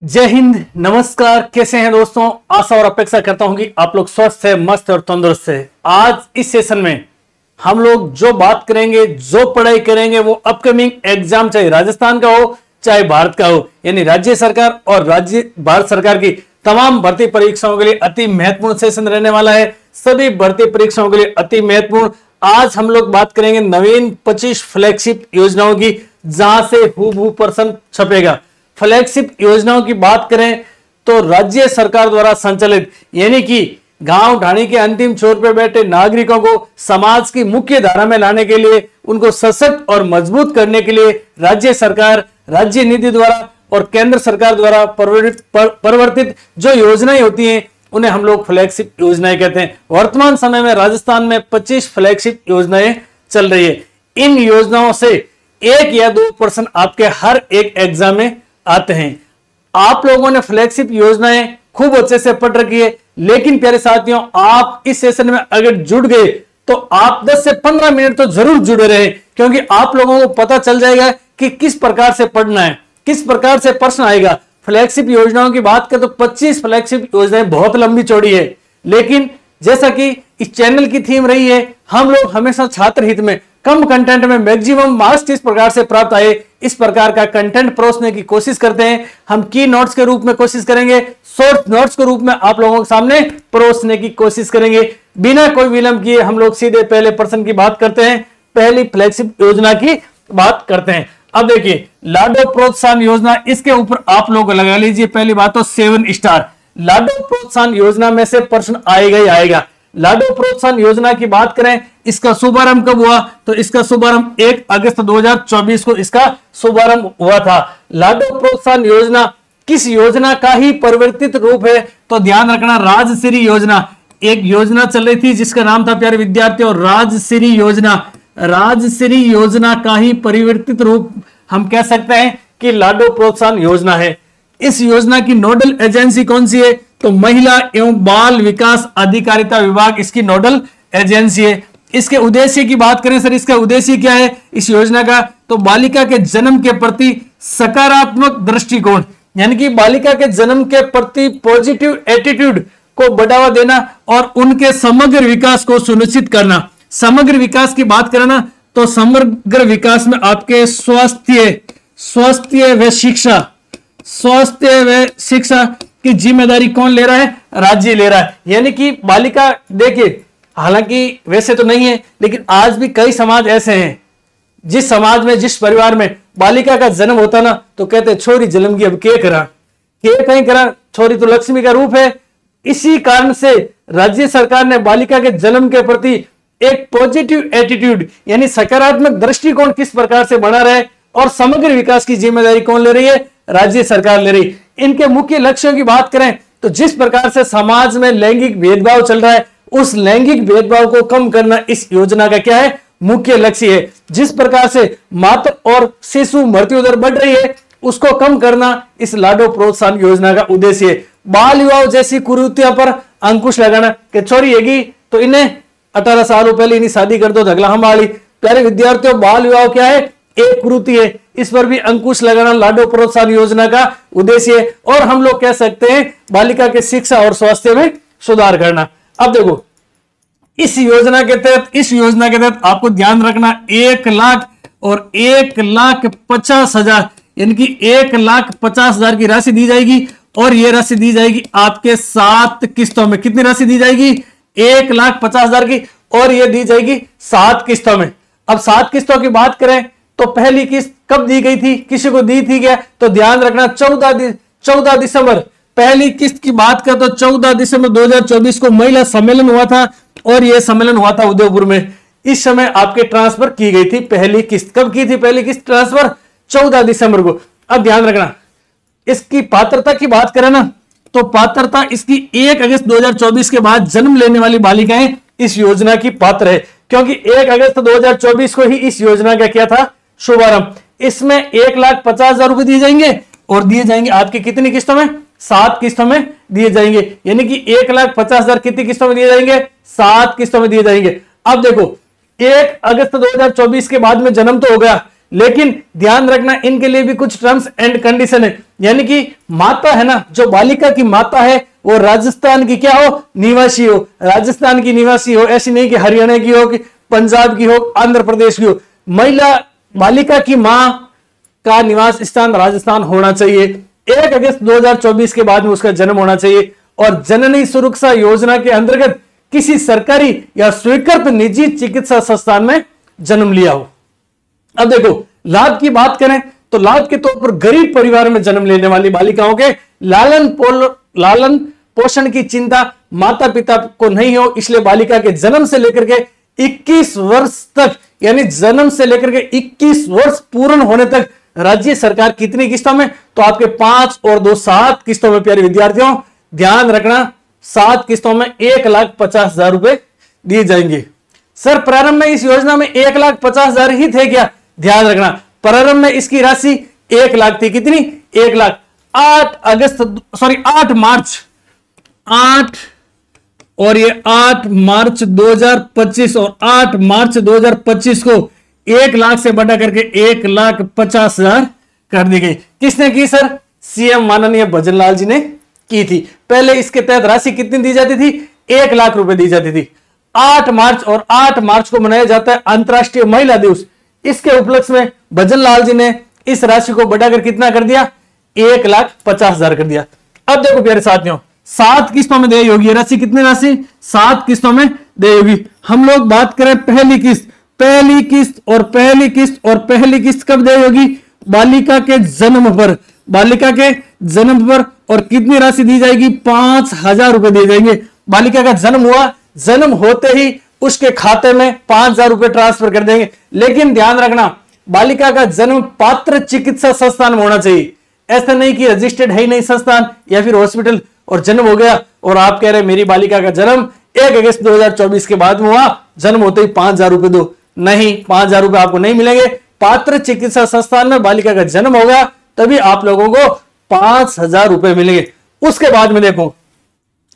जय हिंद, नमस्कार। कैसे हैं दोस्तों? आशा और अपेक्षा करता हूं कि आप लोग स्वस्थ है, मस्त और तंदुरुस्त है। आज इस सेशन में हम लोग जो बात करेंगे, जो पढ़ाई करेंगे, वो अपकमिंग एग्जाम, चाहे राजस्थान का हो चाहे भारत का हो, यानी राज्य सरकार और भारत सरकार की तमाम भर्ती परीक्षाओं के लिए अति महत्वपूर्ण सेशन रहने वाला है। सभी भर्ती परीक्षाओं के लिए अति महत्वपूर्ण। आज हम लोग बात करेंगे नवीन 25 फ्लैगशिप योजनाओं की, जहां से हूबहू प्रश्न छपेगा। फ्लैगशिप योजनाओं की बात करें तो राज्य सरकार द्वारा संचालित, यानी कि गांव ढाणी के अंतिम छोर पर बैठे नागरिकों को समाज की मुख्य धारा में लाने के लिए, उनको सशक्त और मजबूत करने के लिए राज्य सरकार, राज्य नीति द्वारा और केंद्र सरकार द्वारा परिवर्तित जो योजनाएं होती हैं, उन्हें हम लोग फ्लैगशिप योजनाएं कहते हैं। वर्तमान समय में राजस्थान में 25 फ्लैगशिप योजनाएं चल रही है। इन योजनाओं से 1 या 2 प्रश्न आपके हर एक एग्जाम में आते हैं। आप लोगों ने फ्लैगशिप योजनाएं खूब अच्छे से पढ़ रखी है, लेकिन प्यारे साथियों, आप इस सेशन में अगर जुड़ गए तो आप 10 से 15 मिनट तो जरूर जुड़े रहे, क्योंकि आप लोगों को पता चल जाएगा कि किस प्रकार से पढ़ना है, किस प्रकार से प्रश्न आएगा। फ्लैगशिप योजनाओं की बात करें तो 25 फ्लैगशिप योजनाएं बहुत लंबी चौड़ी है, लेकिन जैसा कि इस चैनल की थीम रही है, हम लोग हमेशा छात्र हित में कम कंटेंट में मैक्सिमम मार्क्स किस प्रकार से प्राप्त आए, इस प्रकार का कंटेंट परोसने की कोशिश करते हैं। हम की नोट्स के रूप में कोशिश करेंगे, शॉर्ट नोट्स के रूप में आप लोगों के सामने परोसने की कोशिश करेंगे। बिना कोई विलंब किए हम लोग सीधे पहले प्रश्न की बात करते हैं, पहली फ्लैगशिप योजना की बात करते हैं। अब देखिए, लाडो प्रोत्साहन योजना, इसके ऊपर आप लोग लगा लीजिए पहली बात तो 7 स्टार। लाडो प्रोत्साहन योजना में से प्रश्न आएगा ही आएगा। लाडो प्रोत्साहन योजना की बात करें, इसका शुभारंभ कब हुआ तो इसका शुभारंभ 1 अगस्त 2024 को इसका शुभारंभ हुआ था। लाडो प्रोत्साहन योजना किस योजना का ही परिवर्तित रूप है तो ध्यान रखना, राजश्री योजना। एक योजना चल रही थी जिसका नाम था, प्यारे विद्यार्थियों, राजश्री योजना। राजश्री योजना का ही परिवर्तित रूप हम कह सकते हैं कि लाडो प्रोत्साहन योजना है। इस योजना की नोडल एजेंसी कौन सी है तो महिला एवं बाल विकास अधिकारिता विभाग इसकी नोडल एजेंसी है। इसके उद्देश्य की बात करें सर, इसका उद्देश्य क्या है इस योजना का तो बालिका के जन्म के प्रति सकारात्मक दृष्टिकोण, यानी कि बालिका के जन्म के प्रति पॉजिटिव एटीट्यूड को बढ़ावा देना और उनके समग्र विकास को सुनिश्चित करना। समग्र विकास की बात करना तो समग्र विकास में आपके स्वास्थ्य व शिक्षा की जिम्मेदारी कौन ले रहा है? राज्य ले रहा है। यानी कि बालिका, देखिए, हालांकि वैसे तो नहीं है, लेकिन आज भी कई समाज ऐसे हैं, जिस समाज में, जिस परिवार में बालिका का जन्म होता ना तो कहते छोरी जन्म की, अब के करा, के कहीं करा, छोरी तो लक्ष्मी का रूप है। इसी कारण से राज्य सरकार ने बालिका के जन्म के प्रति एक पॉजिटिव एटीट्यूड, यानी सकारात्मक दृष्टिकोण किस प्रकार से बना रहे और समग्र विकास की जिम्मेदारी कौन ले रही है? राज्य सरकार ले रही। इनके मुख्य लक्ष्यों की बात करें तो जिस प्रकार से समाज में लैंगिक भेदभाव चल रहा है, उस लैंगिक भेदभाव को कम करना इस योजना का क्या है? मुख्य लक्ष्य है। जिस प्रकार से मातृ और शिशु मृत्यु दर बढ़ रही है, उसको कम करना इस लाडो प्रोत्साहन योजना का उद्देश्य है। बाल विवाह जैसी कुरीतियों पर अंकुश लगाना, कि छोरी हैगी तो इन्हें 18 सालों पहले इन्हें शादी कर दो, झगला हम वाली। प्यारे विद्यार्थियों, बाल विवाह क्या है? एक कुरीति है। इस पर भी अंकुश लगाना लाडो प्रोत्साहन योजना का उद्देश्य है। और हम लोग कह सकते हैं बालिका के शिक्षा और स्वास्थ्य में सुधार करना। अब देखो, इस योजना के तहत आपको ध्यान रखना 1 लाख और 1,50,000, यानी कि 1,50,000 की राशि दी जाएगी। और यह राशि दी जाएगी आपके 7 किस्तों में। कितनी राशि दी जाएगी? 1,50,000 की, और यह दी जाएगी 7 किस्तों में। अब 7 किस्तों की बात करें तो पहली किस्त कब दी गई थी, किसी को दी थी क्या तो ध्यान रखना 14 दिसंबर। पहली किस्त की बात करें तो 14 दिसंबर 2024 को महिला सम्मेलन हुआ था, और यह सम्मेलन हुआ था उदयपुर में। इस समय आपके ट्रांसफर की गई थी पहली किस्त। कब की थी पहली किस्त ट्रांसफर? 14 दिसंबर को। अब ध्यान रखना, इसकी पात्रता की बात करें ना तो पात्रता इसकी 1 अगस्त 2024 के बाद जन्म लेने वाली बालिकाएं इस योजना की पात्र है, क्योंकि 1 अगस्त 2024 को ही इस योजना का क्या था? शुभारंभ। इसमें 1,50,000 रुपए दिए जाएंगे, और दिए जाएंगे आपकी कितनी किस्तों में? 7 किस्तों में दिए जाएंगे। यानी कि 1,50,000 कितनी किस्तों में दिए जाएंगे? 7 किस्तों में दिए जाएंगे। अब देखो, 1 अगस्त 2024 के बाद में जन्म तो हो गया, लेकिन ध्यान रखना इनके लिए भी कुछ टर्म्स एंड कंडीशन है। यानी कि माता है ना, जो बालिका की माता है वो राजस्थान की क्या हो, निवासी हो, राजस्थान की निवासी हो, ऐसी नहीं कि हरियाणा की हो, कि पंजाब की हो, आंध्र प्रदेश की हो। महिला बालिका की मां का निवास स्थान राजस्थान होना चाहिए। 1 अगस्त 2024 के बाद में उसका जन्म होना चाहिए और जननी सुरक्षा योजना के अंतर्गत किसी सरकारी या स्वीकृत निजी चिकित्सा संस्थान में जन्म लिया हो। अब देखो लाभ की बात करें तो लाभ के तौर पर गरीब परिवार में जन्म लेने वाली बालिकाओं के लालन पोषण की चिंता माता पिता को नहीं हो, इसलिए बालिका के जन्म से लेकर के 21 वर्ष तक, यानी जन्म से लेकर के 21 वर्ष पूर्ण होने तक राज्य सरकार कितनी किस्तों में, तो आपके 5 और 2 7 किस्तों में प्यारे विद्यार्थियों ध्यान रखना, 7 किस्तों में 1,50,000 रुपए दिए जाएंगे। सर प्रारंभ में इस योजना में 1,50,000 ही थे क्या? ध्यान रखना प्रारंभ में इसकी राशि 1 लाख थी। कितनी? 1 लाख। 8 मार्च 2025 और 8 मार्च 2025 को 1 लाख से बढ़ा करके 1,50,000 कर दी गई। किसने की सर? सीएम माननीय भजन लाल जी ने की थी। पहले इसके तहत राशि कितनी दी जाती थी? 1 लाख रुपए दी जाती थी। 8 मार्च और 8 मार्च को मनाया जाता है अंतर्राष्ट्रीय महिला दिवस। इसके उपलक्ष्य में भजन लाल जी ने इस राशि को बढ़ाकर कितना कर दिया? 1,50,000 कर दिया। अब देखो प्यारे साथियों 7 किस्तों में देय होगी राशि। कितनी राशि? 7 किस्तों में देय होगी। हम लोग बात करें पहली किस्त कब देय होगी? बालिका के जन्म पर। बालिका के जन्म पर। और कितनी राशि दी जाएगी? 5,000 रुपए दिए जाएंगे। बालिका का जन्म हुआ, जन्म होते ही उसके खाते में 5,000 रुपए ट्रांसफर कर देंगे। लेकिन ध्यान रखना बालिका का जन्म पात्र चिकित्सा संस्थान में होना चाहिए। ऐसा नहीं कि रजिस्टर्ड है ही नहीं संस्थान या फिर हॉस्पिटल और जन्म हो गया और आप कह रहे मेरी बालिका का जन्म 1 अगस्त 2024 के बाद में हुआ, जन्म होते ही 5,000 रुपए दो। नहीं, 5,000 रुपए आपको नहीं मिलेंगे। पात्र चिकित्सा संस्थान में बालिका का जन्म होगा तभी आप लोगों को 5,000 रुपए मिलेंगे। उसके बाद में देखो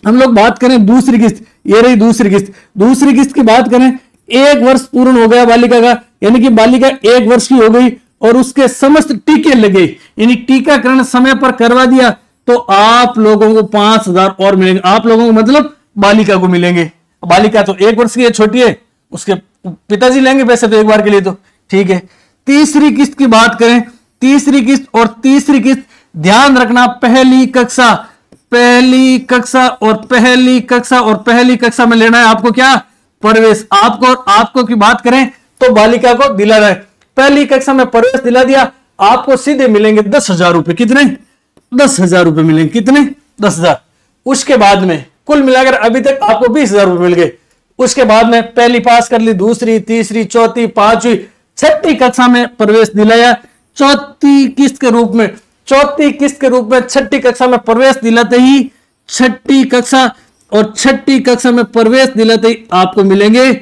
हम लोग बात करें दूसरी किस्त। ये रही दूसरी किस्त। दूसरी किस्त की बात करें 1 वर्ष पूर्ण हो गया बालिका का, यानी कि बालिका 1 वर्ष की हो गई और उसके समस्त टीके लगे, यानी टीकाकरण समय पर करवा दिया, तो आप लोगों को 5,000 और मिलेंगे। आप लोगों को मतलब बालिका को मिलेंगे। बालिका तो 1 वर्ष की है, छोटी है, उसके पिताजी लेंगे पैसे तो एक बार के लिए, तो ठीक है। तीसरी किस्त की बात करें, तीसरी किस्त ध्यान रखना पहली कक्षा में लेना है आपको क्या? प्रवेश। आपको की बात करें तो बालिका को दिलाना है। पहली कक्षा में प्रवेश दिला दिया, आपको सीधे मिलेंगे 10,000 रुपए। कितने? 10,000 रुपए मिलेंगे। कितने? 10,000। उसके बाद में कुल मिलाकर अभी तक आपको 20,000 रुपए मिल गए। उसके बाद में पहली पास कर ली, दूसरी, तीसरी, चौथी, 5वीं, 6ठी कक्षा में प्रवेश दिलाया। चौथी किस्त के रूप में 6ठी कक्षा में प्रवेश दिलाते ही 6ठी कक्षा में प्रवेश दिलाते ही आपको मिलेंगे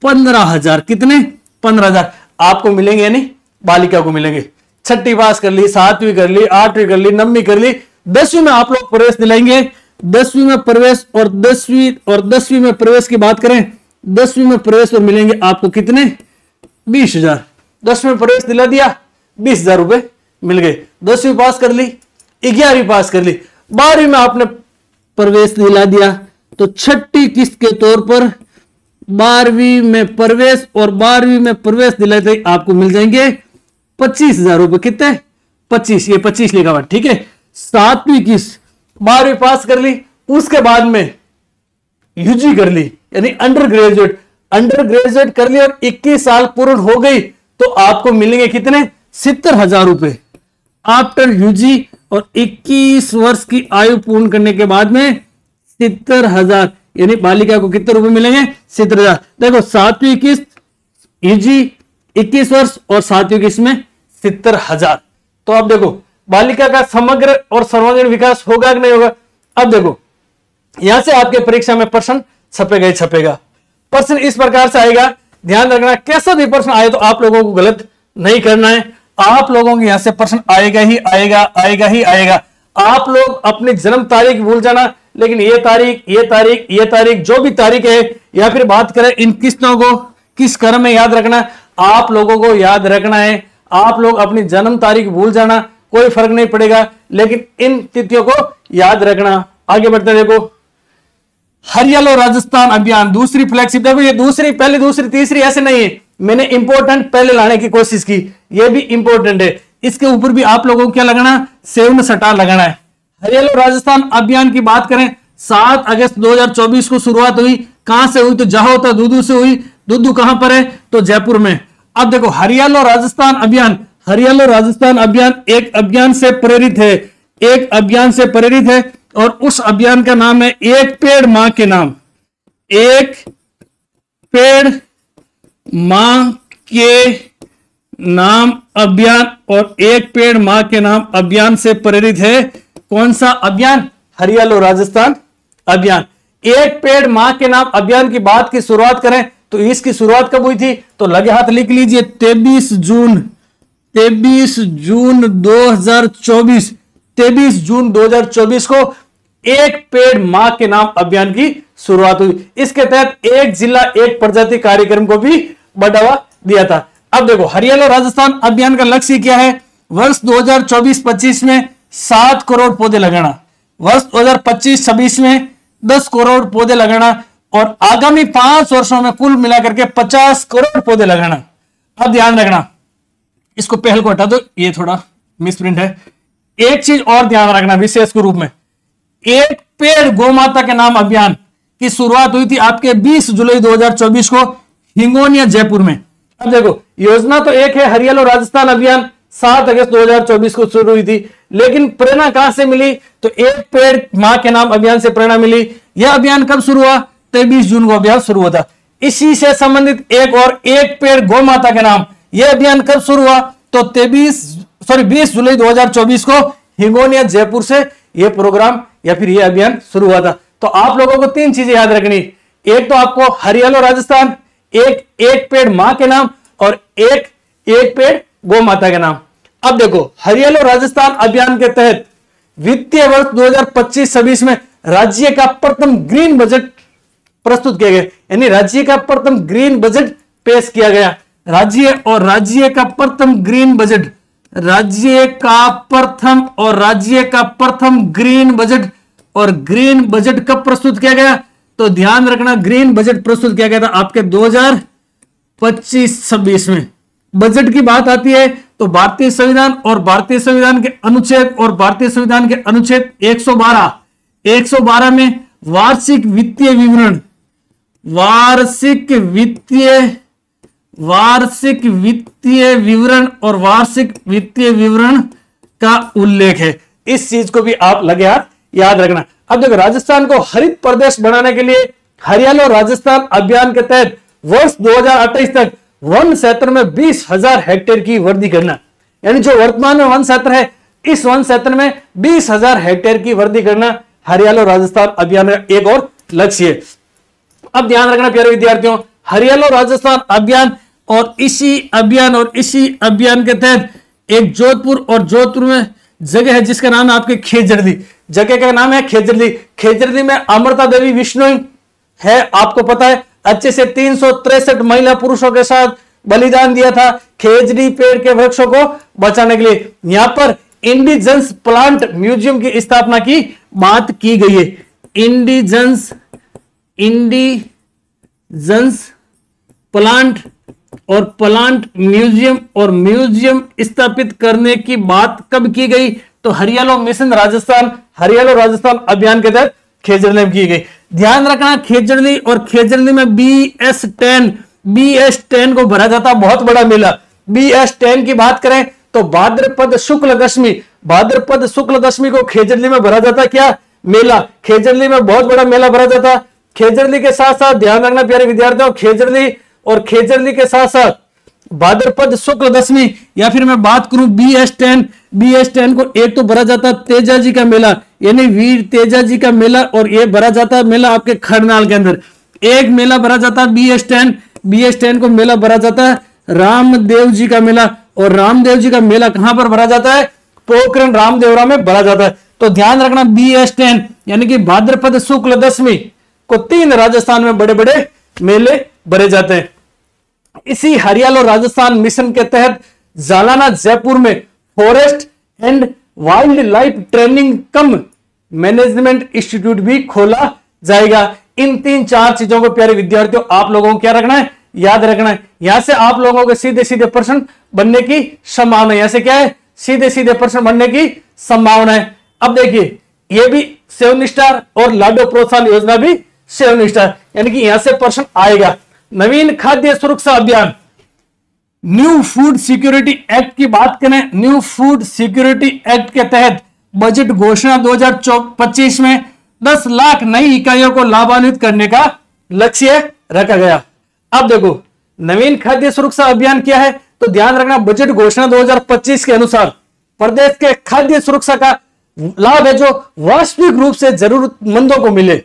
15,000। कितने? 15,000 आपको मिलेंगे, यानी बालिका को मिलेंगे। 6ठी पास कर ली, 7वीं कर ली, 8वीं कर ली, 9वीं कर ली, 10वीं में आप लोग प्रवेश दिलाएंगे। 10वीं में प्रवेश और 10वीं में प्रवेश की बात करें, 10वीं में प्रवेश और मिलेंगे आपको कितने? 20,000। 10वीं में प्रवेश दिला दिया, 20,000 रुपए मिल गए। 10वीं पास कर ली, 11वीं पास कर ली, 12वीं में आपने प्रवेश दिला दिया, तो 6ठी किस्त के तौर पर 12वीं में प्रवेश और 12वीं में प्रवेश दिलाते आपको मिल जाएंगे 25,000 रुपए। कितने? 25। ये 25 लिखा हुआ, ठीक है। 7वीं किस्त 12वीं पास कर ली, उसके बाद में यूजी कर ली, यानी अंडर ग्रेजुएट कर ली और 21 साल पूर्ण हो गई, तो आपको मिलेंगे कितने? 70,000 रुपए आफ्टर यूजी। और 21 वर्ष की आयु पूर्ण करने के बाद में 70,000, यानी बालिका को कितने रुपए मिलेंगे? 70,000। देखो 7वीं किस्त यूजी 21 वर्ष और 7वीं किस्त में 70,000। तो अब देखो बालिका का समग्र और सर्वांगीण विकास होगा कि नहीं होगा? अब देखो यहां से आपके परीक्षा में प्रश्न छपेगा। प्रश्न इस प्रकार से आएगा, ध्यान रखना कैसा भी प्रश्न आए तो आप लोगों को गलत नहीं करना है। आप लोगों के यहां से प्रश्न आएगा ही आएगा। आप लोग अपनी जन्म तारीख भूल जाना, लेकिन ये तारीख जो भी तारीख है, या फिर बात करें इन किस्तों को किस क्रम में याद रखना, आप लोगों को याद रखना है। आप लोग अपनी जन्म तारीख भूल जाना, कोई फर्क नहीं पड़ेगा, लेकिन इन तिथियों को याद रखना। आगे बढ़ते देखो, हरियाणा राजस्थान अभियान दूसरी फ्लैगशिप। देखो ये दूसरी, पहली, दूसरी, तीसरी ऐसे नहीं है, मैंने इंपॉर्टेंट पहले लाने की कोशिश की, ये भी इंपॉर्टेंट है। इसके ऊपर भी आप लोगों को क्या लगाना, सेवन सटार लगाना है। हरियाणा राजस्थान अभियान की बात करें, 7 अगस्त 2024 को शुरुआत हुई। कहां से हुई, तो जहां होता दूदू से हुई। दूदू कहां पर है, तो जयपुर में। अब देखो हरियाणा राजस्थान अभियान, हरियाणा राजस्थान अभियान एक अभियान से प्रेरित है, एक अभियान से प्रेरित है, और उस अभियान का नाम है एक पेड़ मां के नाम, एक पेड़ मां के नाम अभियान। और एक पेड़ मां के नाम अभियान से प्रेरित है कौन सा अभियान, हरियाणा राजस्थान अभियान। एक पेड़ मां के नाम अभियान की बात की शुरुआत करें तो इसकी शुरुआत कब हुई थी, तो लगे हाथ लिख लीजिए 23 जून 2024, 23 जून 2024 को एक पेड़ मां के नाम अभियान की शुरुआत हुई। इसके तहत एक जिला एक प्रजाति कार्यक्रम को भी बढ़ावा दिया था। अब देखो हरियाणा राजस्थान अभियान का लक्ष्य क्या है, वर्ष 2024-25 में 7 करोड़ पौधे लगाना, वर्ष 2025-26 में 10 करोड़ पौधे लगाना, और आगामी 5 वर्षों में कुल मिलाकर के 50 करोड़ पौधे लगाना। अब ध्यान रखना, इसको पहल को हटा दो, ये थोड़ा मिसप्रिंट है। एक चीज और ध्यान रखना विशेष के रूप में, एक पेड़ गौ माता के नाम अभियान की शुरुआत हुई थी आपके 20 जुलाई 2024 को हिंगोनिया जयपुर में। अब देखो योजना तो एक है, हरियाणा राजस्थान अभियान 7 अगस्त 2024 को शुरू हुई थी, लेकिन प्रेरणा कहां से मिली, तो एक पेड़ मां के नाम अभियान से प्रेरणा मिली। यह अभियान कब शुरू हुआ, 23 जून को अभियान शुरू हुआ था। इसी से संबंधित एक और एक पेड़ गौ माता के नाम, यह अभियान कब शुरू हुआ, तो 20 जुलाई 2024 को हिंगोनिया जयपुर से यह प्रोग्राम या फिर यह अभियान शुरू हुआ था। तो आप लोगों को 3 चीजें याद रखनी, एक तो आपको हरियाणा राजस्थान, एक पेड़ मां के नाम, और एक पेड़ गौ माता के नाम। अब देखो हरियाणा राजस्थान अभियान के तहत वित्तीय वर्ष 2025-26 में राज्य का प्रथम ग्रीन बजट प्रस्तुत किया गया, यानी राज्य का प्रथम ग्रीन बजट पेश किया गया। राज्य का प्रथम ग्रीन बजट, राज्य का प्रथम ग्रीन बजट, और ग्रीन बजट कब प्रस्तुत किया गया, तो ध्यान रखना ग्रीन बजट प्रस्तुत किया गया था आपके 2025-26 में। बजट की बात आती है तो भारतीय संविधान और भारतीय संविधान के अनुच्छेद 112 में वार्षिक वित्तीय विवरण, वार्षिक वित्तीय विवरण का उल्लेख है। इस चीज को भी आप लगे हाथ याद रखना। अब देखो राजस्थान को हरित प्रदेश बनाने के लिए हरियाणा राजस्थान अभियान के तहत वर्ष 2028 तक वन क्षेत्र में 20,000 हेक्टेयर की वृद्धि करना, यानी जो वर्तमान में वन क्षेत्र है, इस वन क्षेत्र में 20,000 हेक्टेयर की वृद्धि करना हरियाणा राजस्थान अभियान का एक और लक्ष्य है। अब ध्यान रखना प्यारे विद्यार्थियों, हरियाणा राजस्थान अभियान और इसी अभियान के तहत एक जोधपुर में जगह है जिसका नाम है आपके खेजड़दी। जगह का नाम है खेजड़दी। खेजड़दी में अमृता देवी विश्नोई है, आपको पता है अच्छे से 363 महिला पुरुषों के साथ बलिदान दिया था खेजड़ी पेड़ के वृक्षों को बचाने के लिए। यहां पर इंडिजेंस प्लांट म्यूजियम की स्थापना की बात की गई है। इंडिजेंस प्लांट म्यूजियम स्थापित करने की बात कब की गई, तो हरियाणा मिशन हरियाणा राजस्थान अभियान के तहत खेजड़दी में की गई। ध्यान रखना खेजड़दी और खेजड़दी में BS10 को भरा जाता बहुत बड़ा मेला। BS10 की बात करें तो भाद्रपद शुक्ल दशमी को खेजड़दी में भरा जाता क्या मेला, खेजड़दी में बहुत बड़ा मेला भरा जाता। खेजड़दी के साथ साथ ध्यान रखना प्यारे विद्यार्थियों, खेजड़दी के साथ साथ भाद्रपद शुक्ल दशमी या फिर मैं बात करूं BS10 को एक तो भरा जाता तेजा जी का मेला, यानी वीर तेजा जी का मेला, और ये भरा जाता मेला आपके खरनाल के अंदर। एक मेला भरा जाता BS10 को मेला भरा जाता है रामदेव जी का मेला, और रामदेव जी का मेला कहां पर भरा जाता है, पोखरण रामदेवरा में भरा जाता है। तो ध्यान रखना BS10 यानी कि भाद्रपद शुक्ल दशमी को 3 राजस्थान में बड़े बड़े मेले भरे जाते हैं। इसी हरियाणा राजस्थान मिशन के तहत जालाना जयपुर में forest and wild life training come management institute भी खोला जाएगा। इन 3-4 चीजों को प्यारे विद्यार्थियों आप लोगों को क्या रखना है, याद रखना है। यहां से आप लोगों को सीधे सीधे प्रश्न बनने की संभावना है। यहां से क्या है, सीधे सीधे प्रश्न बनने की संभावना है। अब देखिए ये भी 7 स्टार और लाडो प्रोत्साहन योजना भी 7 स्टार, यानी कि यहां से प्रश्न आएगा। नवीन खाद्य सुरक्षा अभियान, न्यू फूड सिक्योरिटी एक्ट की बात करें, न्यू फूड सिक्योरिटी एक्ट के तहत बजट घोषणा 2025 में 10 लाख नई इकाइयों को लाभान्वित करने का लक्ष्य रखा गया। अब देखो नवीन खाद्य सुरक्षा अभियान क्या है, तो ध्यान रखना बजट घोषणा 2025 के अनुसार प्रदेश के खाद्य सुरक्षा का लाभ है जो वास्तविक रूप से जरूरतमंदों को मिले,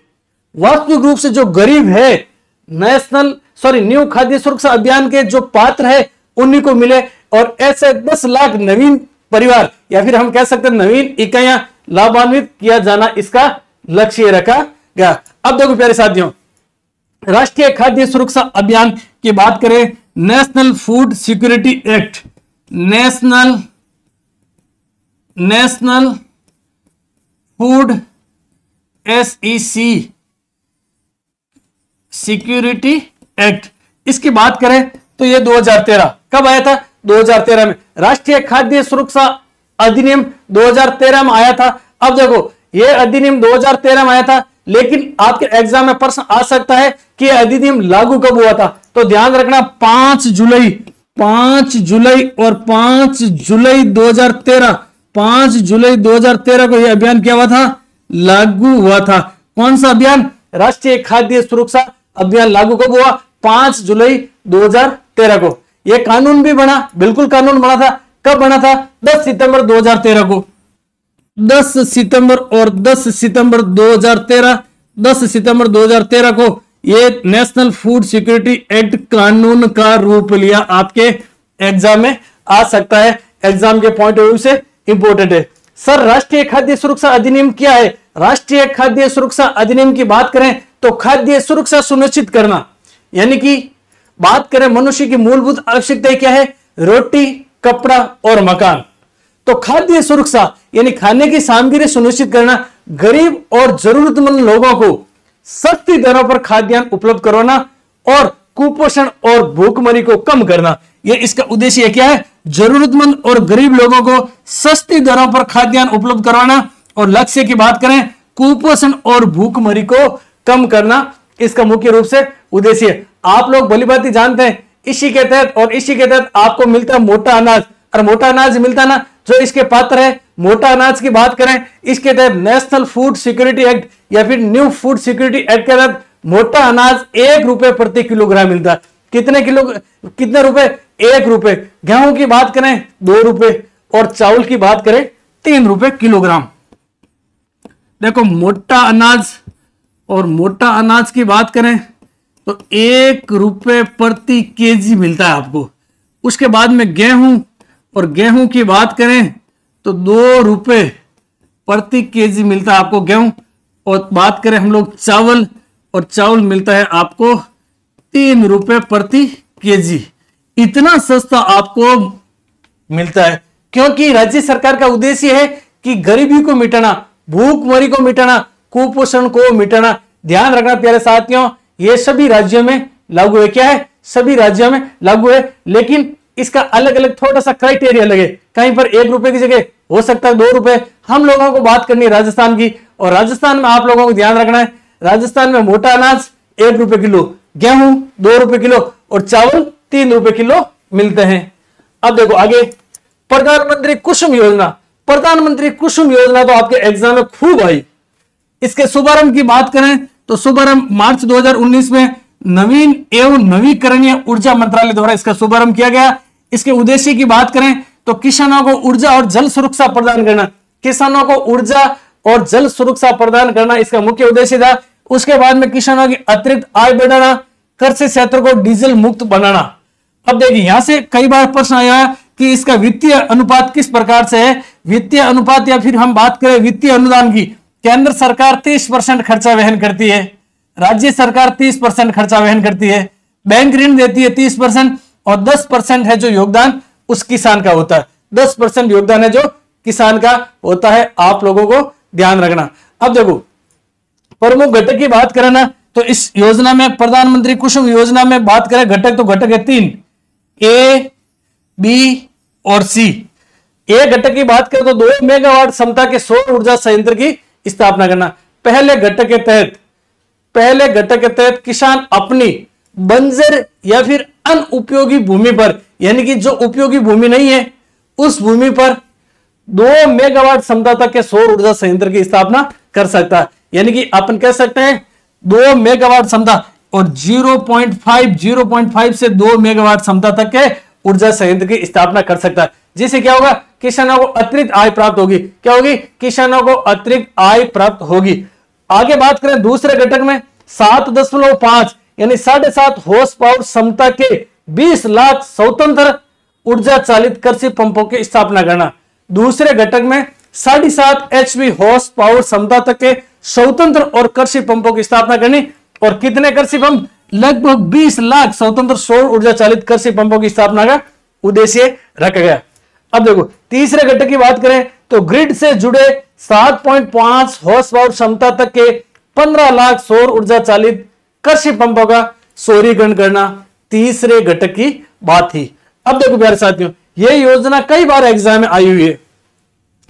वास्तविक रूप से जो गरीब है, न्यू खाद्य सुरक्षा अभियान के जो पात्र है उन्हीं को मिले। और ऐसे 10 लाख नवीन परिवार या फिर हम कह सकते हैं नवीन इकाइयां लाभान्वित किया जाना इसका लक्ष्य रखा गया। अब देखो प्यारे साथियों, राष्ट्रीय खाद्य सुरक्षा अभियान की बात करें, national food security act, national food SEC security act, इसकी बात करें तो ये 2013 कब आया था, 2013 में। राष्ट्रीय खाद्य सुरक्षा अधिनियम 2013 में आया था। अब देखो ये अधिनियम 2013 में आया था, लेकिन आपके एग्जाम में प्रश्न आ सकता है कि अधिनियम लागू कब हुआ था, तो ध्यान रखना 5 जुलाई और 5 जुलाई 2013, 5 जुलाई 2013 को यह अभियान क्या हुआ था, लागू हुआ था। कौन सा अभियान, राष्ट्रीय खाद्य सुरक्षा अभियान लागू कब हुआ, 5 जुलाई 2013 को। यह कानून भी बना, बिल्कुल कानून बना था। कब बना था, 10 सितंबर 2013 को, 10 सितंबर और 10 सितंबर 2013, 10 सितंबर 2013 को ये नेशनल फूड सिक्योरिटी एक्ट कानून का रूप लिया। आपके एग्जाम में आ सकता है, एग्जाम के पॉइंट ऑफ व्यू से इंपॉर्टेंट है। सर राष्ट्रीय खाद्य सुरक्षा अधिनियम क्या है, राष्ट्रीय खाद्य सुरक्षा अधिनियम की बात करें तो खाद्य सुरक्षा सुनिश्चित करना, यानी कि बात करें मनुष्य की मूलभूत आवश्यकताएं क्या है, रोटी, कपड़ा और मकान। तो खाद्य सुरक्षा यानी खाने की सामग्री सुनिश्चित करना, गरीब और जरूरतमंद लोगों को सस्ती दरों पर खाद्यान्न उपलब्ध करवाना और कुपोषण और भूखमरी को कम करना। यह इसका उद्देश्य क्या है, जरूरतमंद और गरीब लोगों को सस्ती दरों पर खाद्यान्न उपलब्ध करवाना और लक्ष्य की बात करें कुपोषण और भूखमरी को कम करना, इसका मुख्य रूप से उद्देश्य। आप लोग भलीभांति जानते हैं इसी के तहत आपको मिलता है मोटा अनाज, और मोटा अनाज मिलता ना जो इसके पात्र है। मोटा अनाज की बात करें, इसके तहत नेशनल फूड सिक्योरिटी एक्ट या फिर न्यू फूड सिक्योरिटी एक्ट के तहत मोटा अनाज 1 रुपए प्रति किलोग्राम मिलता है। कितने रुपए, 1 रुपए। गेहूं की बात करें 2 रुपए और चावल की बात करें 3 रुपए किलोग्राम। देखो मोटा अनाज की बात करें तो 1 रुपए प्रति केजी मिलता है आपको। उसके बाद में गेहूं की बात करें तो 2 रुपए प्रति केजी मिलता है आपको गेहूं। और बात करें हम लोग चावल मिलता है आपको 3 रुपए प्रति केजी। इतना सस्ता आपको मिलता है क्योंकि राज्य सरकार का उद्देश्य है कि गरीबी को मिटाना, भूखमरी को मिटाना, कुपोषण को मिटाना। ध्यान रखना प्यारे साथियों, ये सभी राज्यों में लागू है। क्या है, सभी राज्यों में लागू है, लेकिन इसका अलग अलग थोड़ा सा क्राइटेरिया लगे। कहीं पर 1 रुपए की जगह हो सकता है 2 रुपए। हम लोगों को बात करनी है राजस्थान की, और राजस्थान में आप लोगों को ध्यान रखना है, राजस्थान में मोटा अनाज 1 रुपए किलो, गेहूं 2 रुपए किलो और चावल 3 रुपए किलो मिलते हैं। अब देखो आगे, प्रधानमंत्री कुसुम योजना। प्रधानमंत्री कुसुम योजना तो आपके एग्जाम में खूब आई। इसके शुभारंभ की बात करें तो शुभारंभ मार्च 2019 में नवीन एवं नवीकरणीय ऊर्जा मंत्रालय द्वारा इसका शुभारंभ किया गया। इसके उद्देश्य की बात करें तो किसानों को ऊर्जा और जल सुरक्षा प्रदान करना, किसानों को ऊर्जा और जल सुरक्षा प्रदान करना इसका मुख्य उद्देश्य था। उसके बाद में किसानों की अतिरिक्त आय बढ़ाना, कृषि क्षेत्र को डीजल मुक्त बनाना। अब देखिए यहां से कई बार प्रश्न आया कि इसका वित्तीय अनुपात किस प्रकार से है। वित्तीय अनुपात या फिर हम बात करें वित्तीय अनुदान की, केंद्र सरकार 30% खर्चा वहन करती है, राज्य सरकार 30% खर्चा वहन करती है, बैंक ऋण देती है 30% और 10% है जो योगदान उस किसान का होता है। 10% योगदान है जो किसान का होता है, आप लोगों को ध्यान रखना। अब देखो प्रमुख घटक की बात करें ना, तो इस योजना में प्रधानमंत्री कुसुम योजना में बात करें घटक, तो घटक है 3, ए, बी और सी। ए घटक की बात करें तो 2 मेगावाट क्षमता के सौर ऊर्जा संयंत्र की स्थापना करना। पहले घटक के तहत किसान अपनी बंजर या फिर अनुपयोगी भूमि पर, यानी कि जो उपयोगी भूमि नहीं है उस भूमि पर 2 मेगावाट क्षमता तक के सौर ऊर्जा संयंत्र की स्थापना कर सकता है। यानी कि अपन कह सकते हैं 2 मेगावाट क्षमता और 0.5 से 2 मेगावाट क्षमता तक के ऊर्जा संयंत्र की स्थापना कर सकता है, जिससे क्या होगा, किसानों को अतिरिक्त आय प्राप्त होगी। क्या होगी? किसानों को अतिरिक्त आय प्राप्त होगी। आगे बात करें दूसरे घटक में 7.5 यानी 7.5 हॉर्स पावर क्षमता के 20 लाख स्वतंत्र ऊर्जा चालित कृषि पंपों की स्थापना करना। दूसरे घटक में 7.5 HP हॉर्स पावर क्षमता तक के स्वतंत्र और कृषि पंपों की स्थापना करनी। और कितने कृषि पंप? लगभग 20 लाख स्वतंत्र सौर ऊर्जा चालित कृषि पंपों की स्थापना का उद्देश्य रखा गया। अब देखो तीसरे घटक की बात करें तो ग्रिड से जुड़े 7.5 हॉर्स पावर क्षमता तक के 15 लाख सौर ऊर्जा चालित कृषि पंपों का सौरीकरण करना तीसरे घटक की बात थी। अब देखो प्यारे साथियों, यह योजना कई बार एग्जाम में आई हुई है।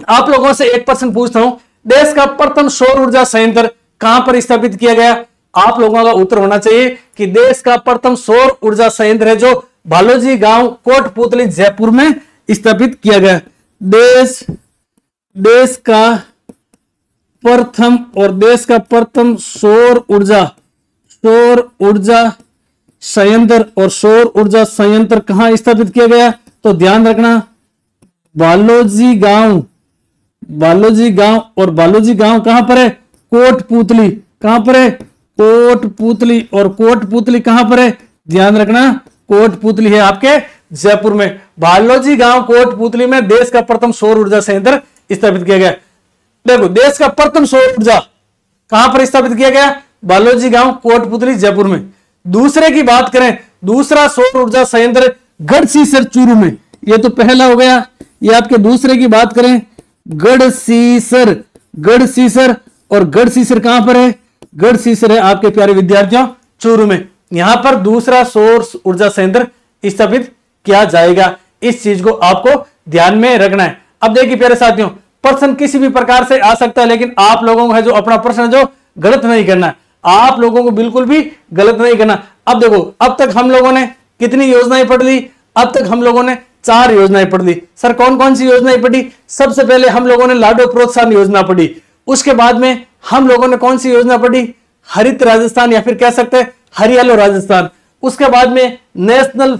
आप लोगों से एक प्रश्न पूछता हूं, देश का प्रथम सौर ऊर्जा संयंत्र कहां पर स्थापित किया गया? आप लोगों का उत्तर होना चाहिए कि देश का प्रथम सौर ऊर्जा संयंत्र है जो बालोजी गांव कोटपुतली जयपुर में स्थापित किया गया। देश का प्रथम सौर ऊर्जा संयंत्र, और सौर ऊर्जा संयंत्र कहां स्थापित किया गया? तो ध्यान रखना बालोजी गांव, और बालोजी गांव कहां पर है? कोटपुतली। कहां पर है? कोटपुतली। और कोटपुतली कहां पर है? ध्यान रखना कोटपुतली है आपके जयपुर में। बालोजी गांव कोटपुतली में देश का प्रथम सौर ऊर्जा संयंत्र स्थापित किया गया। देखो देश का प्रथम सौर ऊर्जा कहां पर स्थापित किया गया? बालोजी गांव कोटपुतली जयपुर में। दूसरे की बात करें, दूसरा सौर ऊर्जा संयंत्र गढ़सीसर चूरू में। यह तो पहला हो गया। ये आपके दूसरे की बात करें गढ़सीसर, और गढ़सीसर कहां पर है? गढ़सीसर है आपके प्यारे विद्यार्थियों चूरू में। यहां पर दूसरा सौर ऊर्जा संयंत्र स्थापित किया जाएगा। इस चीज को आपको ध्यान में रखना है। अब देखिए प्यारे साथियों, प्रश्न किसी भी प्रकार से आ सकता है, लेकिन आप लोगों को है जो अपना प्रश्न जो गलत नहीं करना है, आप लोगों को बिल्कुल भी गलत नहीं करना। अब देखो अब तक हम लोगों ने कितनी योजनाएं पढ़ ली? अब तक हम लोगों ने 4 योजनाएं पढ़ ली। सर कौन कौन सी योजनाएं पढ़ी? सबसे पहले हम लोगों ने लाडो प्रोत्साहन योजना पढ़ी। उसके बाद में हम लोगों ने कौन सी योजना पढ़ी? हरित राजस्थान, या फिर कह सकते हैं हरियालो राजस्थान। उसके बाद में नेशनल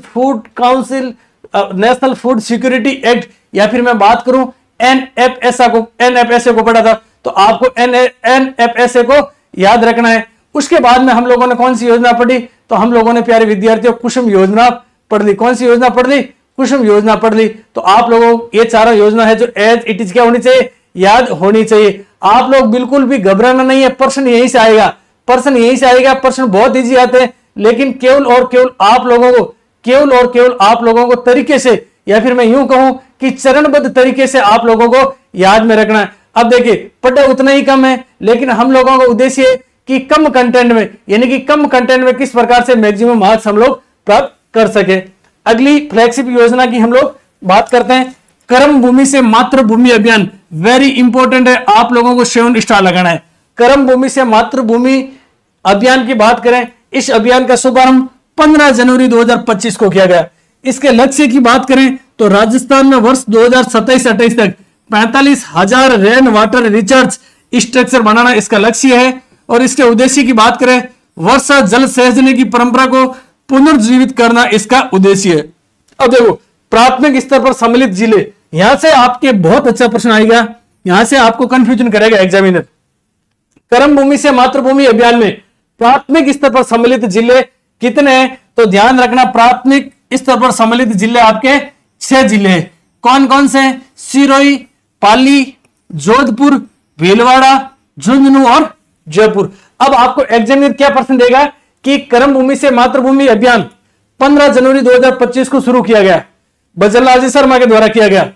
फूड सिक्योरिटी एक्ट, या फिर मैं बात करूं एनएफएसए को पढ़ा था। तो आपको एनएफएसए को याद रखना है। उसके बाद में हम लोगों ने कौन सी योजना पढ़ी? तो हम लोगों ने प्यारे विद्यार्थियों कुसुम योजना पढ़ ली। कौन सी योजना पढ़ ली? कुसुम योजना पढ़ ली। तो आप लोगों ये 4 योजना है जो एज इट इज क्या होनी चाहिए? याद होनी चाहिए। आप लोग बिल्कुल भी घबराना नहीं है, प्रश्न यहीं से आएगा। प्रश्न बहुत इजी आते हैं, लेकिन केवल और केवल आप लोगों को तरीके से, या फिर मैं यूं कहूं कि चरणबद्ध तरीके से आप लोगों को याद में रखना है। अब देखिए पढ़े उतना ही कम है, लेकिन हम लोगों का उद्देश्य है कि कम कंटेंट में, यानी कि कम कंटेंट में किस प्रकार से मैक्सिमम मार्क्स हम लोग प्राप्त कर सके। अगली फ्लैगशिप योजना की हम लोग बात करते हैं, कर्म भूमि से मातृभूमि अभियान। वेरी इंपॉर्टेंट है, आप लोगों को 7 स्टार लगाना है। कर्म भूमि से मातृभूमि अभियान की बात करें, इस अभियान का शुभारंभ 15 जनवरी 2025 को किया गया। इसके लक्ष्य की बात करें तो राजस्थान में वर्ष 2027-28 तक 45,000 रेन वाटर रिचार्ज स्ट्रक्चर बनाना इसका लक्ष्य है। और इसके उद्देश्य की बात करें, वर्षा जल सहेजने की परंपरा को पुनर्जीवित करना इसका उद्देश्य है। अब देखो प्राथमिक स्तर पर सम्मिलित जिले, यहां से आपके बहुत अच्छा प्रश्न आएगा, यहां से आपको कंफ्यूजन करेगा एग्जामिनर। कर्म भूमि से मातृभूमि अभियान में प्राथमिक स्तर पर सम्मिलित जिले कितने हैं? तो ध्यान रखना प्राथमिक स्तर पर सम्मिलित जिले आपके 6 जिले हैं। कौन कौन से? सिरोही, पाली, जोधपुर, भीलवाड़ा, झुंझुनू और जयपुर। अब आपको एग्जामिनर क्या प्रश्न देगा कि कर्म भूमि से मातृभूमि अभियान 15 जनवरी 2025 को शुरू किया गया। भजनलाल जी शर्मा के द्वारा किया गया।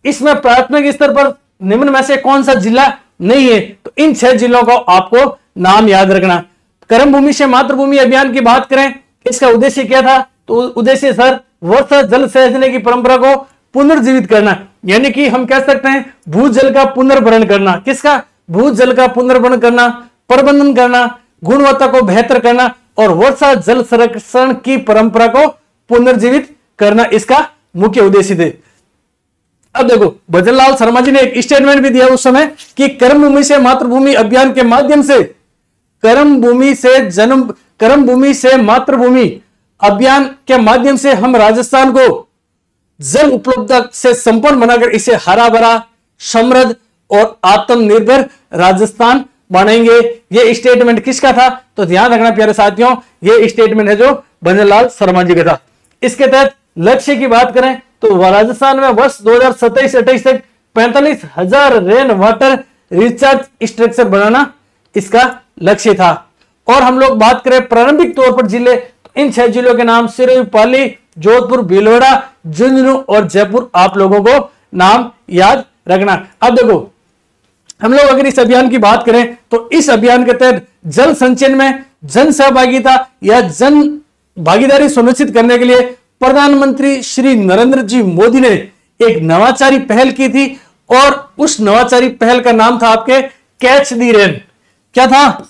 इसमें प्राथमिक स्तर पर निम्न में से कौन सा जिला नहीं है, तो इन 6 जिलों को आपको नाम याद रखना। कर्म भूमि से मातृभूमि अभियान की बात करें, इसका उद्देश्य क्या था, तो उद्देश्य सर वर्षा जल सहेजने की परंपरा को पुनर्जीवित करना, यानी कि हम कह सकते हैं भूजल का पुनर्भरण करना। किसका? भूजल का पुनर्भरण करना, प्रबंधन करना, गुणवत्ता को बेहतर करना और वर्षा जल संरक्षण की परंपरा को पुनर्जीवित करना इसका मुख्य उद्देश्य थे। अब देखो भजनलाल शर्मा जी ने एक स्टेटमेंट भी दिया उस समय कि कर्म भूमि से मातृभूमि अभियान के माध्यम से कर्म भूमि से मातृभूमि अभियान के माध्यम से हम राजस्थान को जल उपलब्धता से संपन्न बनाकर इसे हरा भरा, समृद्ध और आत्मनिर्भर राजस्थान बनाएंगे। यह स्टेटमेंट किसका था, तो ध्यान रखना प्यारे साथियों, यह स्टेटमेंट है जो भजनलाल शर्मा जी का था। इसके तहत लक्ष्य की बात करें तो राजस्थान में वर्ष 2027-28 तक 45,000 रेन वाटर रिचार्ज स्ट्रक्चर बनाना इसका लक्ष्य था। और हम लोग बात करें प्रारंभिक तौर पर जिले, तो इन 6 जिलों के नाम सिरोही, पाली, जोधपुर, भीलवाड़ा, झुंझुनू और जयपुर आप लोगों को नाम याद रखना। अब देखो हम लोग अगर इस अभियान की बात करें तो इस अभियान के तहत जल संचयन में जन सहभागिता या जन भागीदारी सुनिश्चित करने के लिए प्रधानमंत्री श्री नरेंद्र जी मोदी ने एक नवाचारी पहल की थी और उस नवाचारी पहल का नाम था आपके कैच दी रेन। क्या था?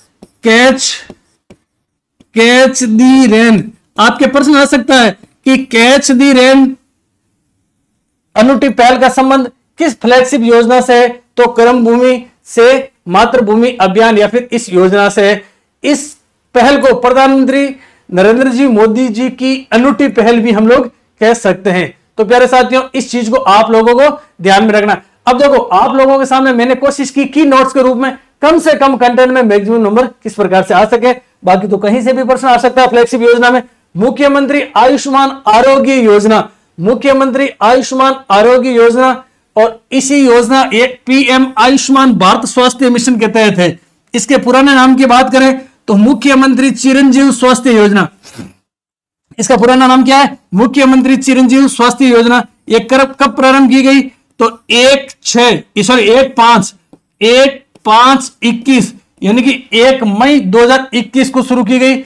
Catch the rain. आपके प्रश्न आ सकता है कि कैच दी रेन अनूठी पहल का संबंध किस फ्लैगशिप योजना से है, तो कर्म भूमि से मातृभूमि अभियान या फिर इस योजना से है। इस पहल को प्रधानमंत्री नरेंद्र जी मोदी जी की अनूठी पहल भी हम लोग कह सकते हैं। तो प्यारे साथियों इस चीज को आप लोगों को ध्यान में रखना। अब देखो आप लोगों के सामने मैंने कोशिश की नोट्स के रूप में कम से कम कंटेंट में मैक्सिमम नंबर किस प्रकार से आ सके, बाकी तो कहीं से भी प्रश्न आ सकता है। फ्लैगशिप योजना में मुख्यमंत्री आयुष्मान आरोग्य योजना, मुख्यमंत्री आयुष्मान आरोग्य योजना, और इसी योजना एक पीएम आयुष्मान भारत स्वास्थ्य मिशन के तहत है। इसके पुराने नाम की बात करें तो मुख्यमंत्री चिरंजीव स्वास्थ्य योजना। इसका पुराना नाम क्या है? मुख्यमंत्री चिरंजीव स्वास्थ्य योजना। ये कब प्रारंभ की गई, तो 1/5/21 यानी कि 1 मई 2021 को शुरू की गई।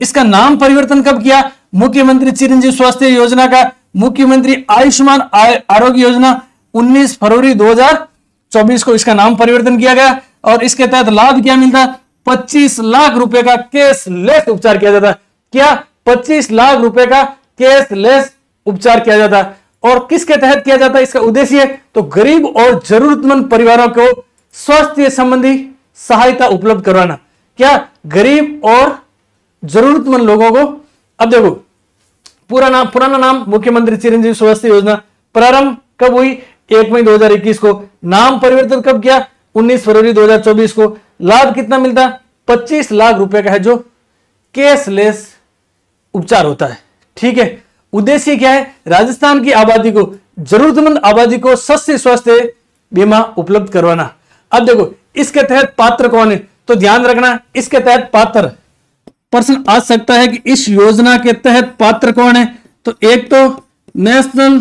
इसका नाम परिवर्तन कब किया? मुख्यमंत्री चिरंजीव स्वास्थ्य योजना का मुख्यमंत्री आयुष्मान आरोग्य योजना 19 फरवरी 2024 को इसका नाम परिवर्तन किया गया। और इसके तहत लाभ क्या मिलता? 25 लाख रुपए का कैशलेस उपचार किया जाता। क्या? 25 लाख रुपए का कैशलेस उपचार किया जाता। और किसके तहत किया जाता? इसका उद्देश्य तो गरीब और जरूरतमंद परिवारों को स्वास्थ्य संबंधी सहायता उपलब्ध करवाना। क्या? गरीब और जरूरतमंद लोगों को। अब देखो पुराना नाम मुख्यमंत्री चिरंजीव स्वास्थ्य योजना। प्रारंभ कब हुई? 1 मई 2021 को। नाम परिवर्तन कब किया? 19 फरवरी 2024 को। लाभ कितना मिलता? 25 लाख रुपए का है जो कैशलेस उपचार होता है। ठीक है। उद्देश्य क्या है? राजस्थान की आबादी को, जरूरतमंद आबादी को सस्ते स्वास्थ्य बीमा उपलब्ध करवाना। अब देखो इसके तहत पात्र कौन है, तो ध्यान रखना इसके तहत पात्र प्रश्न आ सकता है कि इस योजना के तहत पात्र कौन है। तो एक तो नेशनल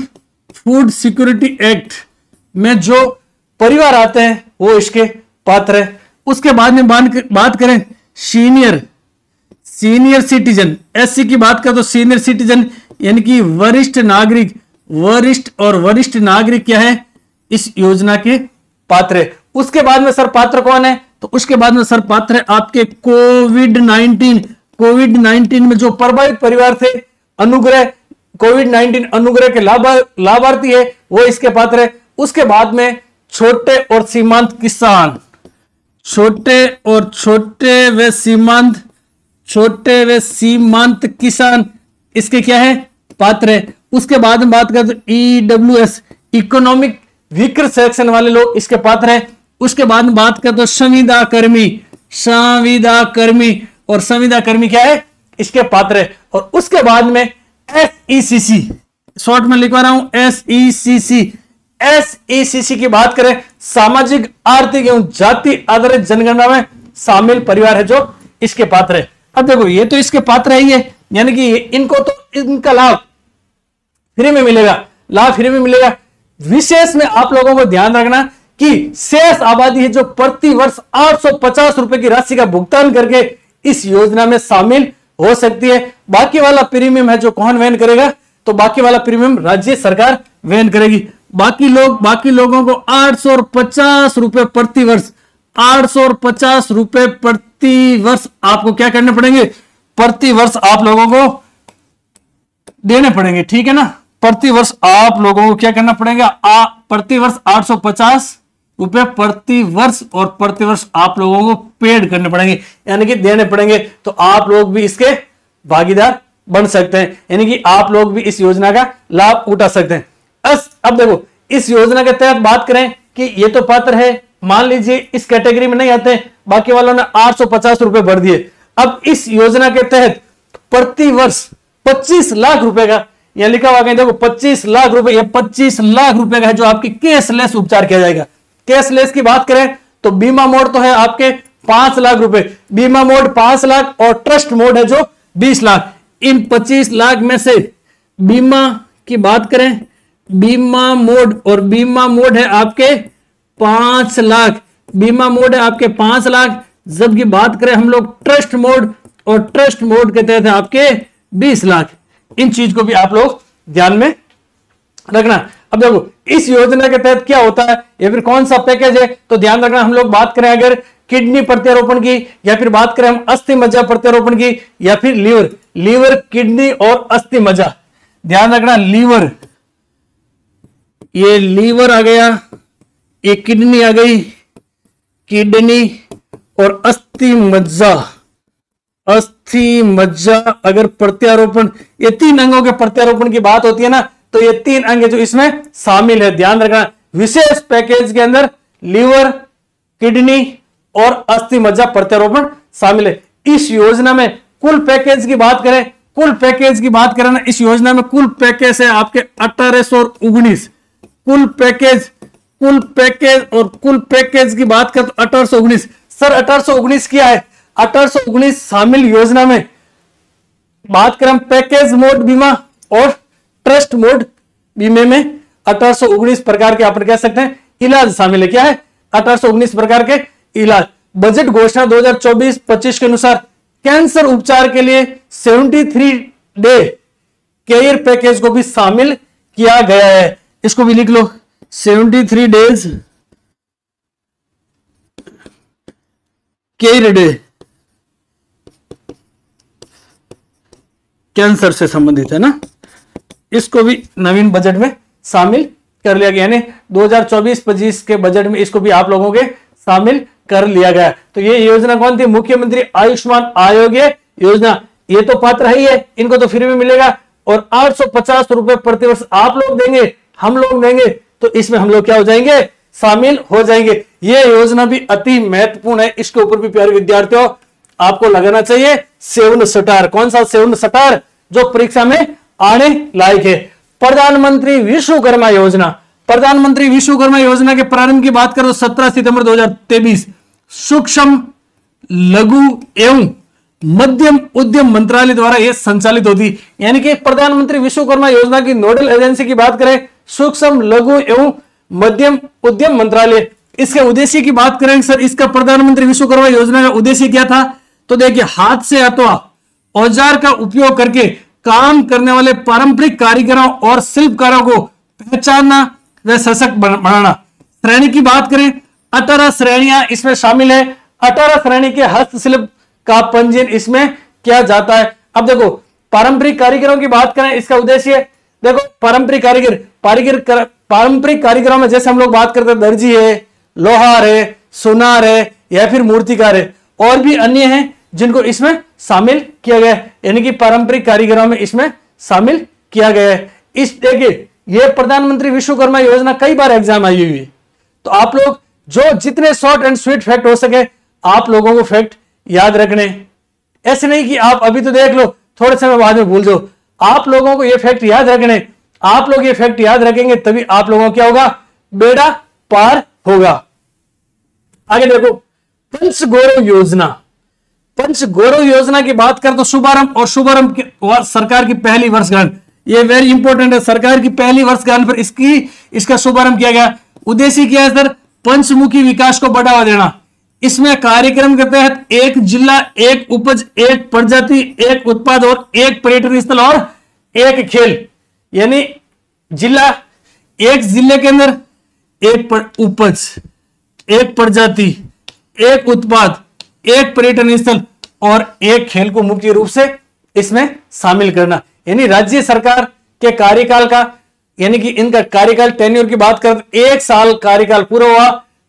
फूड सिक्योरिटी एक्ट में जो परिवार आते हैं वो इसके पात्र है। उसके बाद में बात करें सीनियर सिटीजन, एससी की बात करें तो सीनियर सिटीजन यानी कि वरिष्ठ नागरिक, वरिष्ठ नागरिक क्या है? इस योजना के पात्र है। उसके बाद में सर पात्र कौन है? तो उसके बाद में सर पात्र है आपके कोविड-19 में जो प्रभावित परिवार थे, अनुग्रह कोविड-19 अनुग्रह के लाभार्थी है वो इसके पात्र है। उसके बाद में छोटे और सीमांत किसान, छोटे व सीमांत किसान इसके क्या है? पात्र है। उसके बाद में बात करें तो ईडब्ल्यूएस इकोनॉमिक वीकर सेक्शन वाले लोग इसके पात्र है। उसके बाद में बात करें तो संविदा कर्मी और संविदा कर्मी क्या है? इसके पात्र है। और उसके बाद में एसईसीसी, शॉर्ट में लिखवा रहा हूं एसईसीसी की बात करें, सामाजिक आर्थिक एवं जाति आधारित जनगणना में शामिल परिवार है जो इसके पात्र है। अब देखो ये तो इसके पात्र है ही है, यानी कि इनको तो इनका लाभ फ्री में मिलेगा, लाभ फ्री में मिलेगा। विशेष में आप लोगों को ध्यान रखना कि शेष आबादी है जो प्रति वर्ष 850 रुपए की राशि का भुगतान करके इस योजना में शामिल हो सकती है। बाकी वाला प्रीमियम है जो कौन वहन करेगा, तो बाकी वाला प्रीमियम राज्य सरकार वहन करेगी। बाकी लोगों को 850 रुपए प्रति वर्ष, 850 रुपए प्रति वर्ष आपको क्या करने पड़ेंगे, प्रति वर्ष आप लोगों को देने पड़ेंगे, ठीक है ना। प्रति वर्ष आप लोगों को क्या करना पड़ेगा, प्रति वर्ष 850 रुपए प्रति वर्ष, और प्रति वर्ष आप लोगों को पेड करने पड़ेंगे, यानी कि देने पड़ेंगे। तो आप लोग भी इसके भागीदार बन सकते हैं, यानी कि आप लोग भी इस योजना का लाभ उठा सकते हैं। अब देखो, इस योजना के तहत बात करें कि ये तो पात्र है, मान लीजिए इस कैटेगरी में नहीं आते, बाकी वालों ने 850 रुपए भर दिए। अब इस योजना के तहत प्रति वर्ष 25 लाख रुपए का, यहां लिखा हुआ है देखो 25 लाख रुपए, यह 25 लाख रुपए का है जो आपकी कैशलेस उपचार किया जाएगा। कैशलेस की बात करें तो बीमा मोड तो है आपके 5 लाख रुपए, बीमा मोड 5 लाख, और ट्रस्ट मोड है जो 20 लाख। इन 25 लाख में से बीमा की बात करें, बीमा मोड, और बीमा मोड है आपके 5 लाख, बीमा मोड है आपके 5 लाख। जबकि बात करें हम लोग ट्रस्ट मोड, और ट्रस्ट मोड के तहत है आपके 20 लाख। इन चीज को भी आप लोग ध्यान में रखना। अब देखो इस योजना के तहत क्या होता है या फिर कौन सा पैकेज है, तो ध्यान रखना। हम लोग बात करें अगर किडनी प्रत्यारोपण की, या फिर बात करें हम अस्थि मज्जा प्रत्यारोपण की, या फिर लीवर किडनी और अस्थि मज्जा, ध्यान रखना लीवर, ये लीवर आ गया, ये किडनी आ गई, किडनी और अस्थि मज्जा अगर प्रत्यारोपण, ये 3 अंगों के प्रत्यारोपण की बात होती है ना, तो ये 3 अंग जो इसमें शामिल है। ध्यान रखना विशेष पैकेज के अंदर लीवर, किडनी और अस्थि मज्जा प्रत्यारोपण शामिल है। इस योजना में कुल पैकेज की बात करें, कुल पैकेज की बात करें ना, इस योजना में कुल पैकेज है आपके 1819, कुल पैकेज और कुल पैकेज की बात करें तो 1819। सर 1819 क्या है, 1819 शामिल योजना में बात करें पैकेज मोड बीमा और ट्रस्ट मोड बीमे में 1819 प्रकार के आप कह सकते हैं इलाज शामिल है। क्या है, 1819 प्रकार के इलाज। बजट घोषणा 2024-25 के अनुसार कैंसर उपचार के लिए 73 डे केयर पैकेज को भी शामिल किया गया है। इसको भी लिख लो, 73 डेज केयर डे, कैंसर से संबंधित है ना, इसको भी नवीन बजट में शामिल कर लिया गया, यानी 2024-25 के बजट में इसको भी आप लोगों के शामिल कर लिया गया। तो ये योजना कौन थी, मुख्यमंत्री आयुष्मान आरोग्य योजना। ये तो पात्र है ही है, इनको तो फ्री में मिलेगा, और 850 रुपए प्रति वर्ष आप लोग देंगे, हम लोग देंगे, तो इसमें हम लोग क्या हो जाएंगे, शामिल हो जाएंगे। ये योजना भी अति महत्वपूर्ण है, इसके ऊपर भी प्यारे विद्यार्थियों आपको लगाना चाहिए सेवन स्टार। कौन सा सेवन स्टार, जो परीक्षा में आने लायक है। प्रधानमंत्री विश्वकर्मा योजना, प्रधानमंत्री विश्वकर्मा योजना के प्रारंभ की बात करें तो 17 सितंबर 2023 सूक्ष्म लघु एवं मध्यम उद्यम मंत्रालय द्वारा यह संचालित होती, यानी कि प्रधानमंत्री विश्वकर्मा योजना की नोडल एजेंसी की बात करें सूक्ष्म लघु एवं मध्यम उद्यम मंत्रालय। इसके उद्देश्य की बात करें सर, इसका प्रधानमंत्री विश्वकर्मा योजना का उद्देश्य क्या था, तो देखिए हाथ से अथवा औजार का उपयोग करके काम करने वाले पारंपरिक कारीगरों और शिल्पकारों को पहचानना व सशक्त बनाना। श्रेणी की बात करें 18 श्रेणियां इसमें शामिल है, 18 श्रेणी के हस्तशिल्प का पंजीयन इसमें किया जाता है। अब देखो पारंपरिक कारीगरों की बात करें, इसका उद्देश्य देखो पारंपरिक कारीगरों में जैसे हम लोग बात करते हैं दर्जी है, लोहार है, सुनार है, या फिर मूर्तिकार है, और भी अन्य हैं जिनको इसमें शामिल किया गया है, यानी कि पारंपरिक कारीगरों में इसमें शामिल किया गया है। इस देखिए ये प्रधानमंत्री विश्वकर्मा योजना कई बार एग्जाम आई हुई है, तो आप लोग जो जितने शॉर्ट एंड स्वीट फैक्ट हो सके आप लोगों को फैक्ट याद रखने, ऐसे नहीं कि आप अभी तो देख लो थोड़े समय बाद में भूल जाओ। आप लोगों को ये फैक्ट याद रखने, आप लोग ये फैक्ट याद रखेंगे तभी आप लोगों को क्या होगा, बेड़ा पार होगा। आगे देखो पंचगौरव योजना, पंचगौरव योजना की बात करें तो शुभारंभ और शुभारंभ की सरकार की पहली वर्षगांठ, ये वेरी इंपॉर्टेंट है। सरकार की पहली वर्षगांठ पर इसका शुभारंभ किया गया। उद्देश्य क्या है सर? पंचमुखी विकास को बढ़ावा देना। इसमें कार्यक्रम के तहत एक जिला, एक उपज, एक प्रजाति, एक उत्पाद और एक पर्यटन स्थल और एक खेल, यानी जिला, एक जिले के अंदर एक उपज, एक प्रजाति, एक उत्पाद, एक पर्यटन स्थल और एक खेल को मुख्य रूप से इसमें शामिल करना। यानी राज्य सरकार के कार्यकाल का, यानी कि इनका कार्यकाल टेन्योर की बात करें तो 1 साल कार्यकाल पूरा हुआ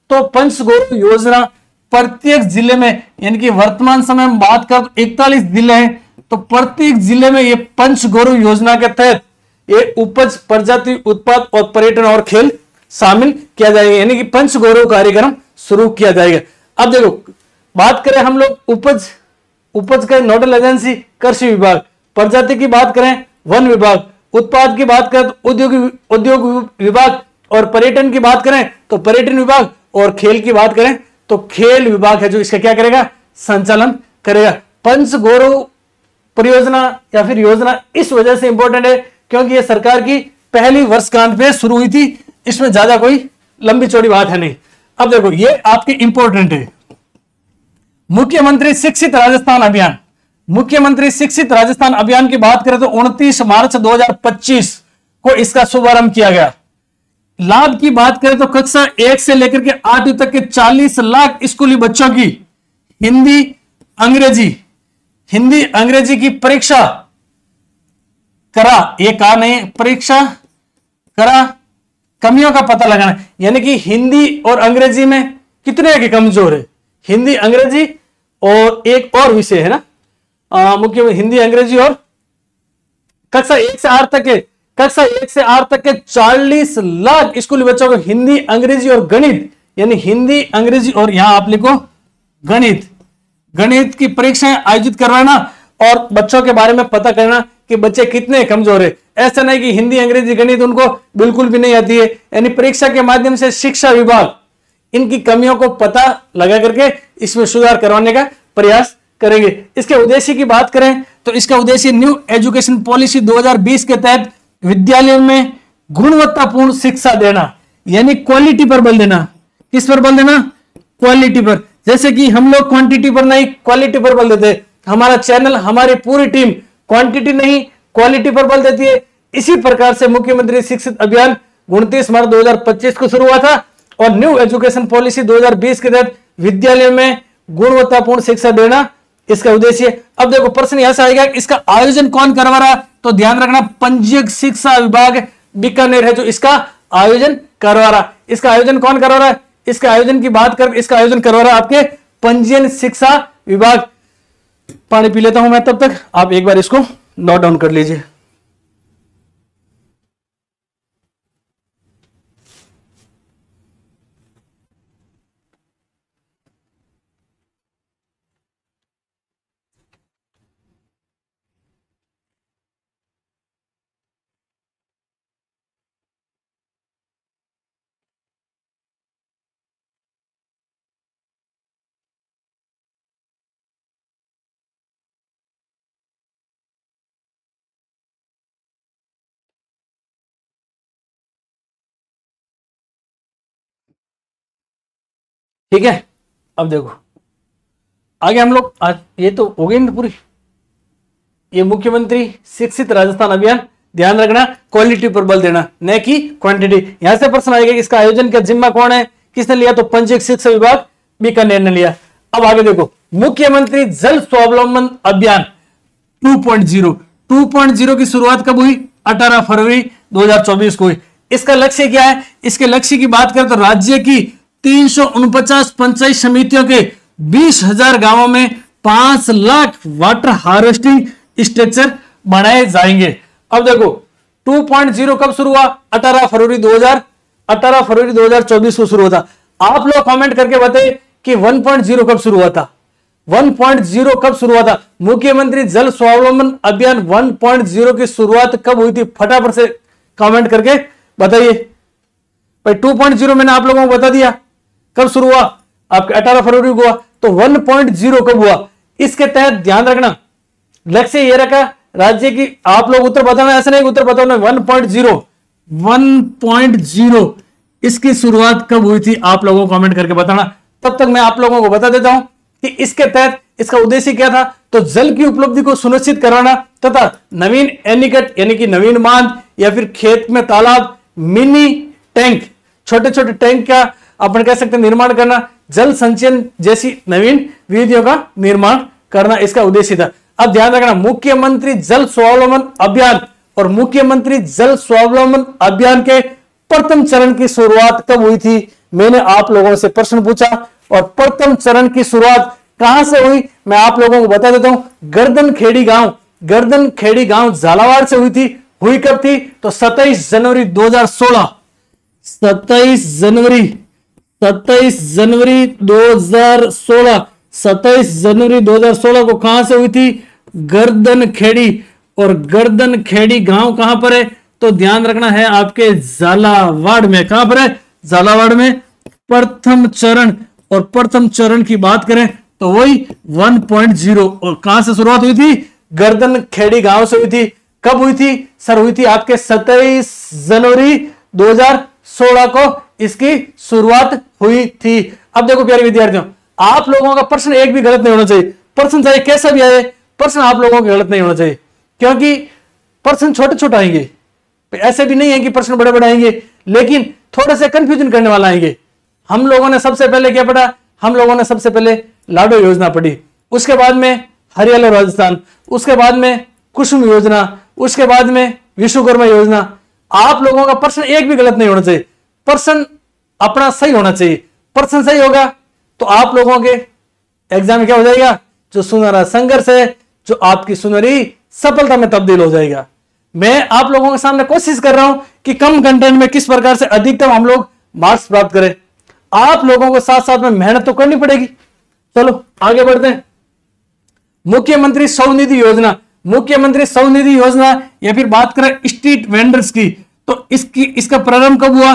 तो पंचगौरव योजना प्रत्येक जिले में, यानी कि वर्तमान समय में बात करें तो 41 जिले हैं, तो प्रत्येक जिले में ये पंचगौरव योजना के तहत ये उपज, प्रजाति, उत्पाद और पर्यटन और खेल शामिल किया जाएगा, यानी कि पंचगौरव कार्यक्रम शुरू किया जाएगा। अब देखो, बात करें हम लोग उपज का नोडल एजेंसी कृषि विभाग, प्रजाति की बात करें वन विभाग, उत्पाद की बात करें तो उद्योग विभाग और पर्यटन की बात करें तो पर्यटन विभाग और खेल की बात करें तो खेल विभाग है जो इसका क्या करेगा? संचालन करेगा। पंचगौरव परियोजना या फिर योजना इस वजह से इंपॉर्टेंट है क्योंकि यह सरकार की पहली वर्षगांठ पे शुरू हुई थी, इसमें ज्यादा कोई लंबी चौड़ी बात है नहीं। अब देखो, ये आपके इंपॉर्टेंट है। मुख्यमंत्री शिक्षित राजस्थान अभियान, मुख्यमंत्री शिक्षित राजस्थान अभियान की बात करें तो 29 मार्च 2025 को इसका शुभारंभ किया गया। लाभ की बात करें तो कक्षा 1 से लेकर के 8वीं तक के 40 लाख स्कूली बच्चों की हिंदी अंग्रेजी की परीक्षा करा, ये कहा नहीं, परीक्षा करा, कमियों का पता लगाना, यानी कि हिंदी और अंग्रेजी में कितने के कमजोर है? हिंदी, अंग्रेजी और एक और विषय है ना, मुख्य हिंदी, अंग्रेजी और कक्षा 1 से 8 तक के 40 लाख स्कूली बच्चों को हिंदी, अंग्रेजी और गणित, यानी हिंदी, अंग्रेजी और यहां आप लिखो गणित की परीक्षाएं आयोजित करवाना और बच्चों के बारे में पता करना कि बच्चे कितने कमजोर है। ऐसा नहीं कि हिंदी, अंग्रेजी, गणित उनको बिल्कुल भी नहीं आती है, यानी परीक्षा के माध्यम से शिक्षा विभाग इनकी कमियों को पता लगा करके इसमें सुधार करवाने का प्रयास करेंगे। इसके उद्देश्य की बात करें तो इसका उद्देश्य न्यू एजुकेशन पॉलिसी 2020 के तहत विद्यालयों में गुणवत्तापूर्ण शिक्षा देना, यानी क्वालिटी पर बल देना। किस पर बल देना? क्वालिटी पर। जैसे कि हम लोग क्वांटिटी पर नहीं, क्वालिटी पर बल देते। हमारा चैनल, हमारी पूरी टीम क्वांटिटी नहीं, क्वालिटी पर बल देती है। इसी प्रकार से मुख्यमंत्री शिक्षित अभियान 29 मार्च 2025 को शुरू हुआ था और न्यू एजुकेशन पॉलिसी 2020 के तहत विद्यालयों में गुणवत्तापूर्ण शिक्षा देना इसका उद्देश्य है। अब देखो, प्रश्न यहां से आएगा, इसका आयोजन कौन करवा रहा? तो ध्यान रखना, पंजीयक शिक्षा विभाग बीकानेर है जो इसका आयोजन करवा रहा। इसका आयोजन कौन करवा रहा है? इसका आयोजन की बात कर, इसका आयोजन करवा रहा है आपके पंजीयन शिक्षा विभाग। पानी पी लेता हूं मैं, तब तक आप एक बार इसको नोट डाउन कर लीजिए। ठीक है, अब देखो आगे हम लोग, आज ये तो हो गई ना पूरी, ये मुख्यमंत्री शिक्षित राजस्थान अभियान, ध्यान रखना क्वालिटी पर बल देना न कि क्वांटिटी। यहां से प्रश्न आएगा कि इसका आयोजन का जिम्मा कौन है, किसने लिया? तो पंजीयक शिक्षा विभाग बीकानेर ने लिया। अब आगे देखो, मुख्यमंत्री जल स्वावलंबन अभियान 2.0 की शुरुआत कब हुई? 18 फरवरी 2024 को हुई। इसका लक्ष्य क्या है? इसके लक्ष्य की बात करें तो राज्य की 349 पंचायत समितियों के 20,000 गांवों में 5 लाख वाटर हार्वेस्टिंग स्ट्रक्चर बनाए जाएंगे। अब देखो, 2.0 कब शुरू हुआ? 18 फरवरी 2024 को शुरू हुआ था। आप लोग कमेंट करके बताइए कि 1.0 कब शुरू हुआ था? 1.0 कब शुरू हुआ था? मुख्यमंत्री जल स्वावलंबन अभियान 1.0 की शुरुआत कब हुई थी? फटाफट से कमेंट करके बताइए भाई। 2.0 मैंने आप लोगों को बता दिया कब शुरू हुआ, आपके 18 फरवरी को हुआ। तो 1.0 कब हुआ? इसके तहत ध्यान रखना, लक्ष्य यह रखा राज्य की, आप लोग उत्तर बताना, ऐसा नहीं उत्तर बताना 1.0 इसकी शुरुआत कब हुई थी, आप लोगों को कमेंट करके बताना। तब तक मैं आप लोगों को बता देता हूं कि इसके तहत इसका उद्देश्य क्या था। तो जल की उपलब्धि को सुनिश्चित कराना तथा नवीन एनीकट यानी कि नवीन बांध या फिर खेत में तालाब, मिनी टैंक, छोटे छोटे टैंक का अपन कह सकते हैं निर्माण करना, जल संचयन जैसी नवीन विधियों का निर्माण करना इसका उद्देश्य था। अब ध्यान रखना, मुख्यमंत्री जल स्वावलंबन अभियान और मुख्यमंत्री जल स्वावलंबन अभियान के प्रथम चरण की शुरुआत कब हुई थी, मैंने आप लोगों से प्रश्न पूछा। और प्रथम चरण की शुरुआत कहां से हुई, मैं आप लोगों को बता देता हूं। गर्दन खेड़ी गांव झालावाड़ से हुई थी। हुई कब थी, तो 27 जनवरी 2016 को कहां से हुई थी, गर्दन खेड़ी। और गर्दन खेड़ी गांव कहां पर है, तो ध्यान रखना है आपके झालावाड़ में। कहां पर है, झालावाड़ में। प्रथम चरण, और प्रथम चरण की बात करें तो वही 1.0 और कहां से शुरुआत हुई थी, गर्दन खेड़ी गांव से हुई थी। कब हुई थी सर, हुई थी आपके 27 जनवरी 2016 को इसकी शुरुआत हुई थी। अब देखो प्यारे विद्यार्थियों, आप लोगों का प्रश्न एक भी गलत नहीं होना चाहिए। प्रश्न चाहे कैसा भी आए, प्रश्न आप लोगों का गलत नहीं होना चाहिए, क्योंकि प्रश्न छोटे छोटे आएंगे। ऐसे भी नहीं है कि प्रश्न बड़े बड़े आएंगे, लेकिन थोड़े से कंफ्यूजन करने वाला आएंगे। हम लोगों ने सबसे पहले क्या पढ़ा, हम लोगों ने सबसे पहले लाडो योजना पढ़ी, उसके बाद में हरियाणा राजस्थान, उसके बाद में कुसुम योजना, उसके बाद में विश्वकर्मा योजना। आप लोगों का प्रश्न एक भी गलत नहीं होना चाहिए, प्रश्न अपना सही होना चाहिए। प्रश्न सही होगा तो आप लोगों के एग्जाम में क्या हो जाएगा, जो सुनहरा संघर्ष है, जो आपकी सुनहरी सफलता में तब्दील हो जाएगा। मैं आप लोगों के सामने कोशिश कर रहा हूं कि कम कंटेंट में किस प्रकार से अधिकतम हम लोग मार्क्स प्राप्त करें। आप लोगों को साथ साथ में मेहनत तो करनी पड़ेगी। चलो आगे बढ़ते हैं। मुख्यमंत्री स्वनिधि योजना, मुख्यमंत्री स्वनिधि योजना या फिर बात करें स्ट्रीट वेंडर्स की, तो इसका प्रारंभ कब हुआ,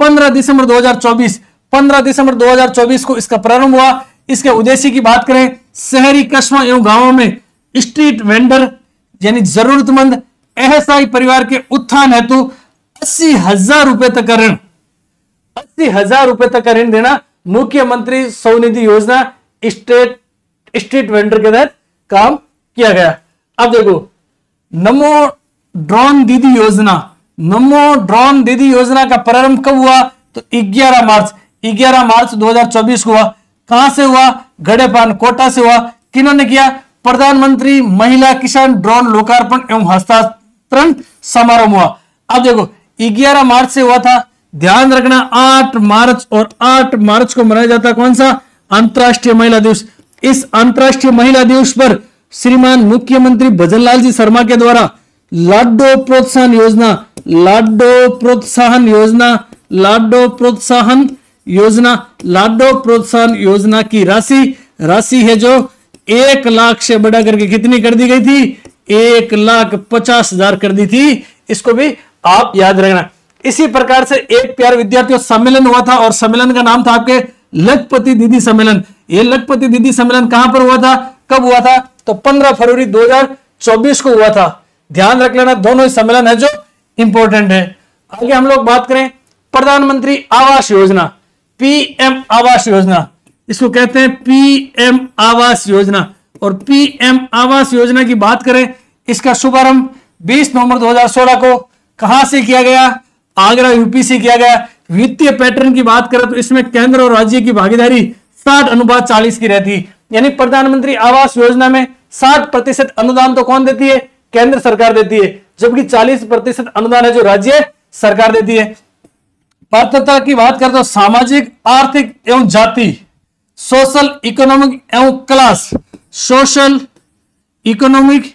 15 दिसंबर 2024। 15 दिसंबर 2024 को इसका प्रारंभ हुआ। इसके उद्देश्य की बात करें, शहरी कस्बों एवं गांवों में स्ट्रीट वेंडर यानी जरूरतमंद असहाय परिवार के उत्थान हेतु 80,000 रुपए तक का ऋण, 80,000 रुपए तक का ऋण देना मुख्यमंत्री स्वनिधि योजना स्ट्रीट वेंडर के तहत काम किया गया। अब देखो, नमो ड्रोन दीदी योजना, नमो ड्रोन दीदी योजना का प्रारंभ कब हुआ, तो 11 मार्च 2024 को हुआ। कहां से हुआ, गड़ेपान कोटा से हुआ। किन्होंने किया, प्रधानमंत्री महिला किसान ड्रोन लोकार्पण एवं हस्तांतरण समारोह हुआ। अब देखो 11 मार्च से हुआ था। ध्यान रखना 8 मार्च और 8 मार्च को मनाया जाता है कौन सा, अंतर्राष्ट्रीय महिला दिवस। इस अंतर्राष्ट्रीय महिला दिवस पर श्रीमान मुख्यमंत्री भजनलाल जी शर्मा के द्वारा लाडो प्रोत्साहन योजना, लाडो प्रोत्साहन योजना, लाडो प्रोत्साहन योजना, लाडो प्रोत्साहन योजना की राशि है जो 1 लाख से बढ़ा करके कितनी कर दी गई थी, 1,50,000 कर दी थी। इसको भी आप याद रखना। इसी प्रकार से एक प्यारे विद्यार्थियों सम्मेलन हुआ था और सम्मेलन का नाम था आपके लखपति दीदी सम्मेलन। ये लखपति दीदी सम्मेलन कहां पर हुआ था, कब हुआ था, तो 15 फरवरी 2024 को हुआ था। ध्यान रख लेना, दोनों ही सम्मेलन है जो इंपॉर्टेंट है। आगे हम लोग बात करें प्रधानमंत्री आवास योजना, पीएम आवास योजना, इसको कहते हैं पीएम आवास योजना। और पीएम आवास योजना की बात करें, इसका शुभारंभ 20 नवंबर 2016 को कहां से किया गया, आगरा यूपी से किया गया। वित्तीय पैटर्न की बात करें तो इसमें केंद्र और राज्य की भागीदारी 60:40 की रहती है। यानी प्रधानमंत्री आवास योजना में 60% अनुदान तो कौन देती है, केंद्र सरकार देती है, जबकि 40% अनुदान है जो राज्य सरकार देती है। पात्रता की बात करें तो सामाजिक, आर्थिक एवं जाति, सोशल इकोनॉमिक एवं class, social economic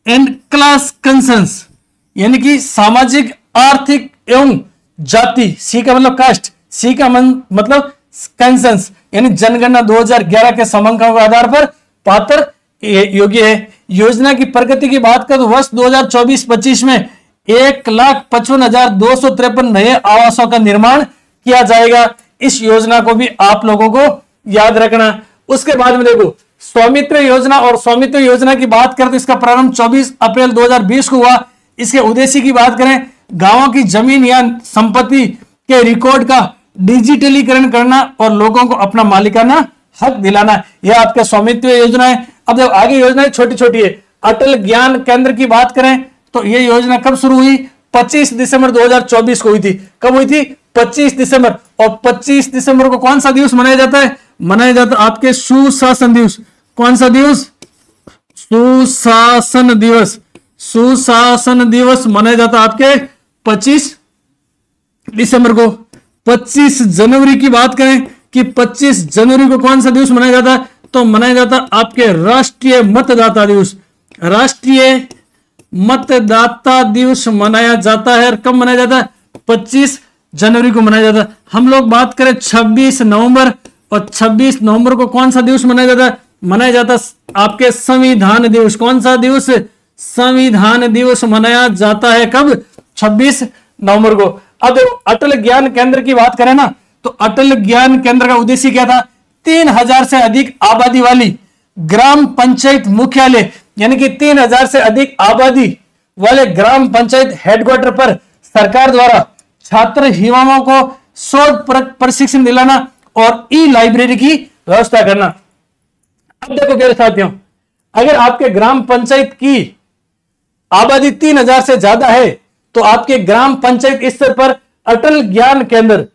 and class concerns, यानी कि सामाजिक, आर्थिक एवं जाति, सी का मतलब कास्ट, सी का मतलब कंसर्न्स, यानी जनगणना 2011 के समंकों के आधार पर पात्र योग्य है। योजना की प्रगति की बात करें तो वर्ष 2024-25 में 1,55,253 नए आवासों का निर्माण किया जाएगा। इस योजना को भी आप लोगों को याद रखना। उसके बाद में देखो स्वामित्व योजना, और स्वामित्व योजना की बात करें तो इसका प्रारंभ 24 अप्रैल 2020 को हुआ। इसके उद्देश्य की बात करें, गांवों की जमीन या संपत्ति के रिकॉर्ड का डिजिटलीकरण करना और लोगों को अपना मालिकाना हक दिलाना, यह आपका स्वामित्व योजना है। अब जब आगे योजनाएं छोटी छोटी है, अटल ज्ञान केंद्र की बात करें तो यह योजना कब शुरू हुई? 25 दिसंबर 2024 को हुई थी। कब हुई थी? 25 दिसंबर। और 25 दिसंबर को कौन सा दिवस मनाया जाता है? मनाया जाता है आपके सुशासन दिवस। कौन सा दिवस? सुशासन दिवस। सुशासन दिवस मनाया जाता है आपके 25 दिसंबर को। 25 जनवरी की बात करें कि 25 जनवरी को कौन सा दिवस मनाया जाता है? तो मनाया जाता है आपके राष्ट्रीय मतदाता दिवस। राष्ट्रीय मतदाता दिवस मनाया जाता है। कब मनाया जाता है? 25 जनवरी को मनाया जाता है। हम लोग बात करें 26 नवंबर, और 26 नवंबर को कौन सा दिवस मनाया जाता है? मनाया जाता है आपके संविधान दिवस। कौन सा दिवस? संविधान दिवस मनाया जाता है। कब? 26 नवंबर को। अब अटल ज्ञान केंद्र की बात करें ना, तो अटल ज्ञान केंद्र का उद्देश्य क्या था? 3000 से अधिक आबादी वाली ग्राम पंचायत मुख्यालय, यानी कि 3000 से अधिक आबादी वाले ग्राम पंचायत हेडक्वार्टर पर सरकार द्वारा छात्र युवाओं को शोध प्रशिक्षण दिलाना और ई लाइब्रेरी की व्यवस्था करना। अब देखो मेरे साथियों, अगर आपके ग्राम पंचायत की आबादी 3000 से ज्यादा है तो आपके ग्राम पंचायत स्तर पर अटल ज्ञान केंद्र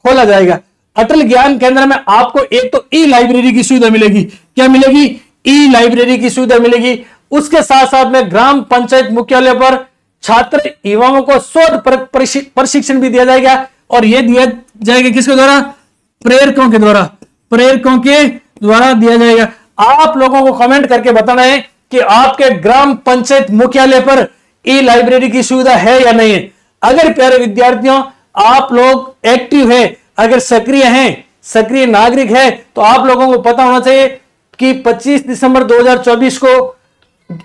खोला जाएगा। अटल ज्ञान केंद्र में आपको एक तो ई लाइब्रेरी की सुविधा मिलेगी। क्या मिलेगी? ई लाइब्रेरी की सुविधा मिलेगी। उसके साथ साथ में ग्राम पंचायत मुख्यालय पर छात्र युवाओं को शोध प्रशिक्षण भी दिया जाएगा, और यह दिया जाएगा किसके द्वारा? प्रेरकों के द्वारा। प्रेरकों के द्वारा दिया जाएगा। आप लोगों को कमेंट करके बताना है कि आपके ग्राम पंचायत मुख्यालय पर ई लाइब्रेरी की सुविधा है या नहीं है। अगर प्यारे विद्यार्थियों आप लोग एक्टिव है, अगर सक्रिय हैं, सक्रिय नागरिक है, तो आप लोगों को पता होना चाहिए कि 25 दिसंबर 2024 को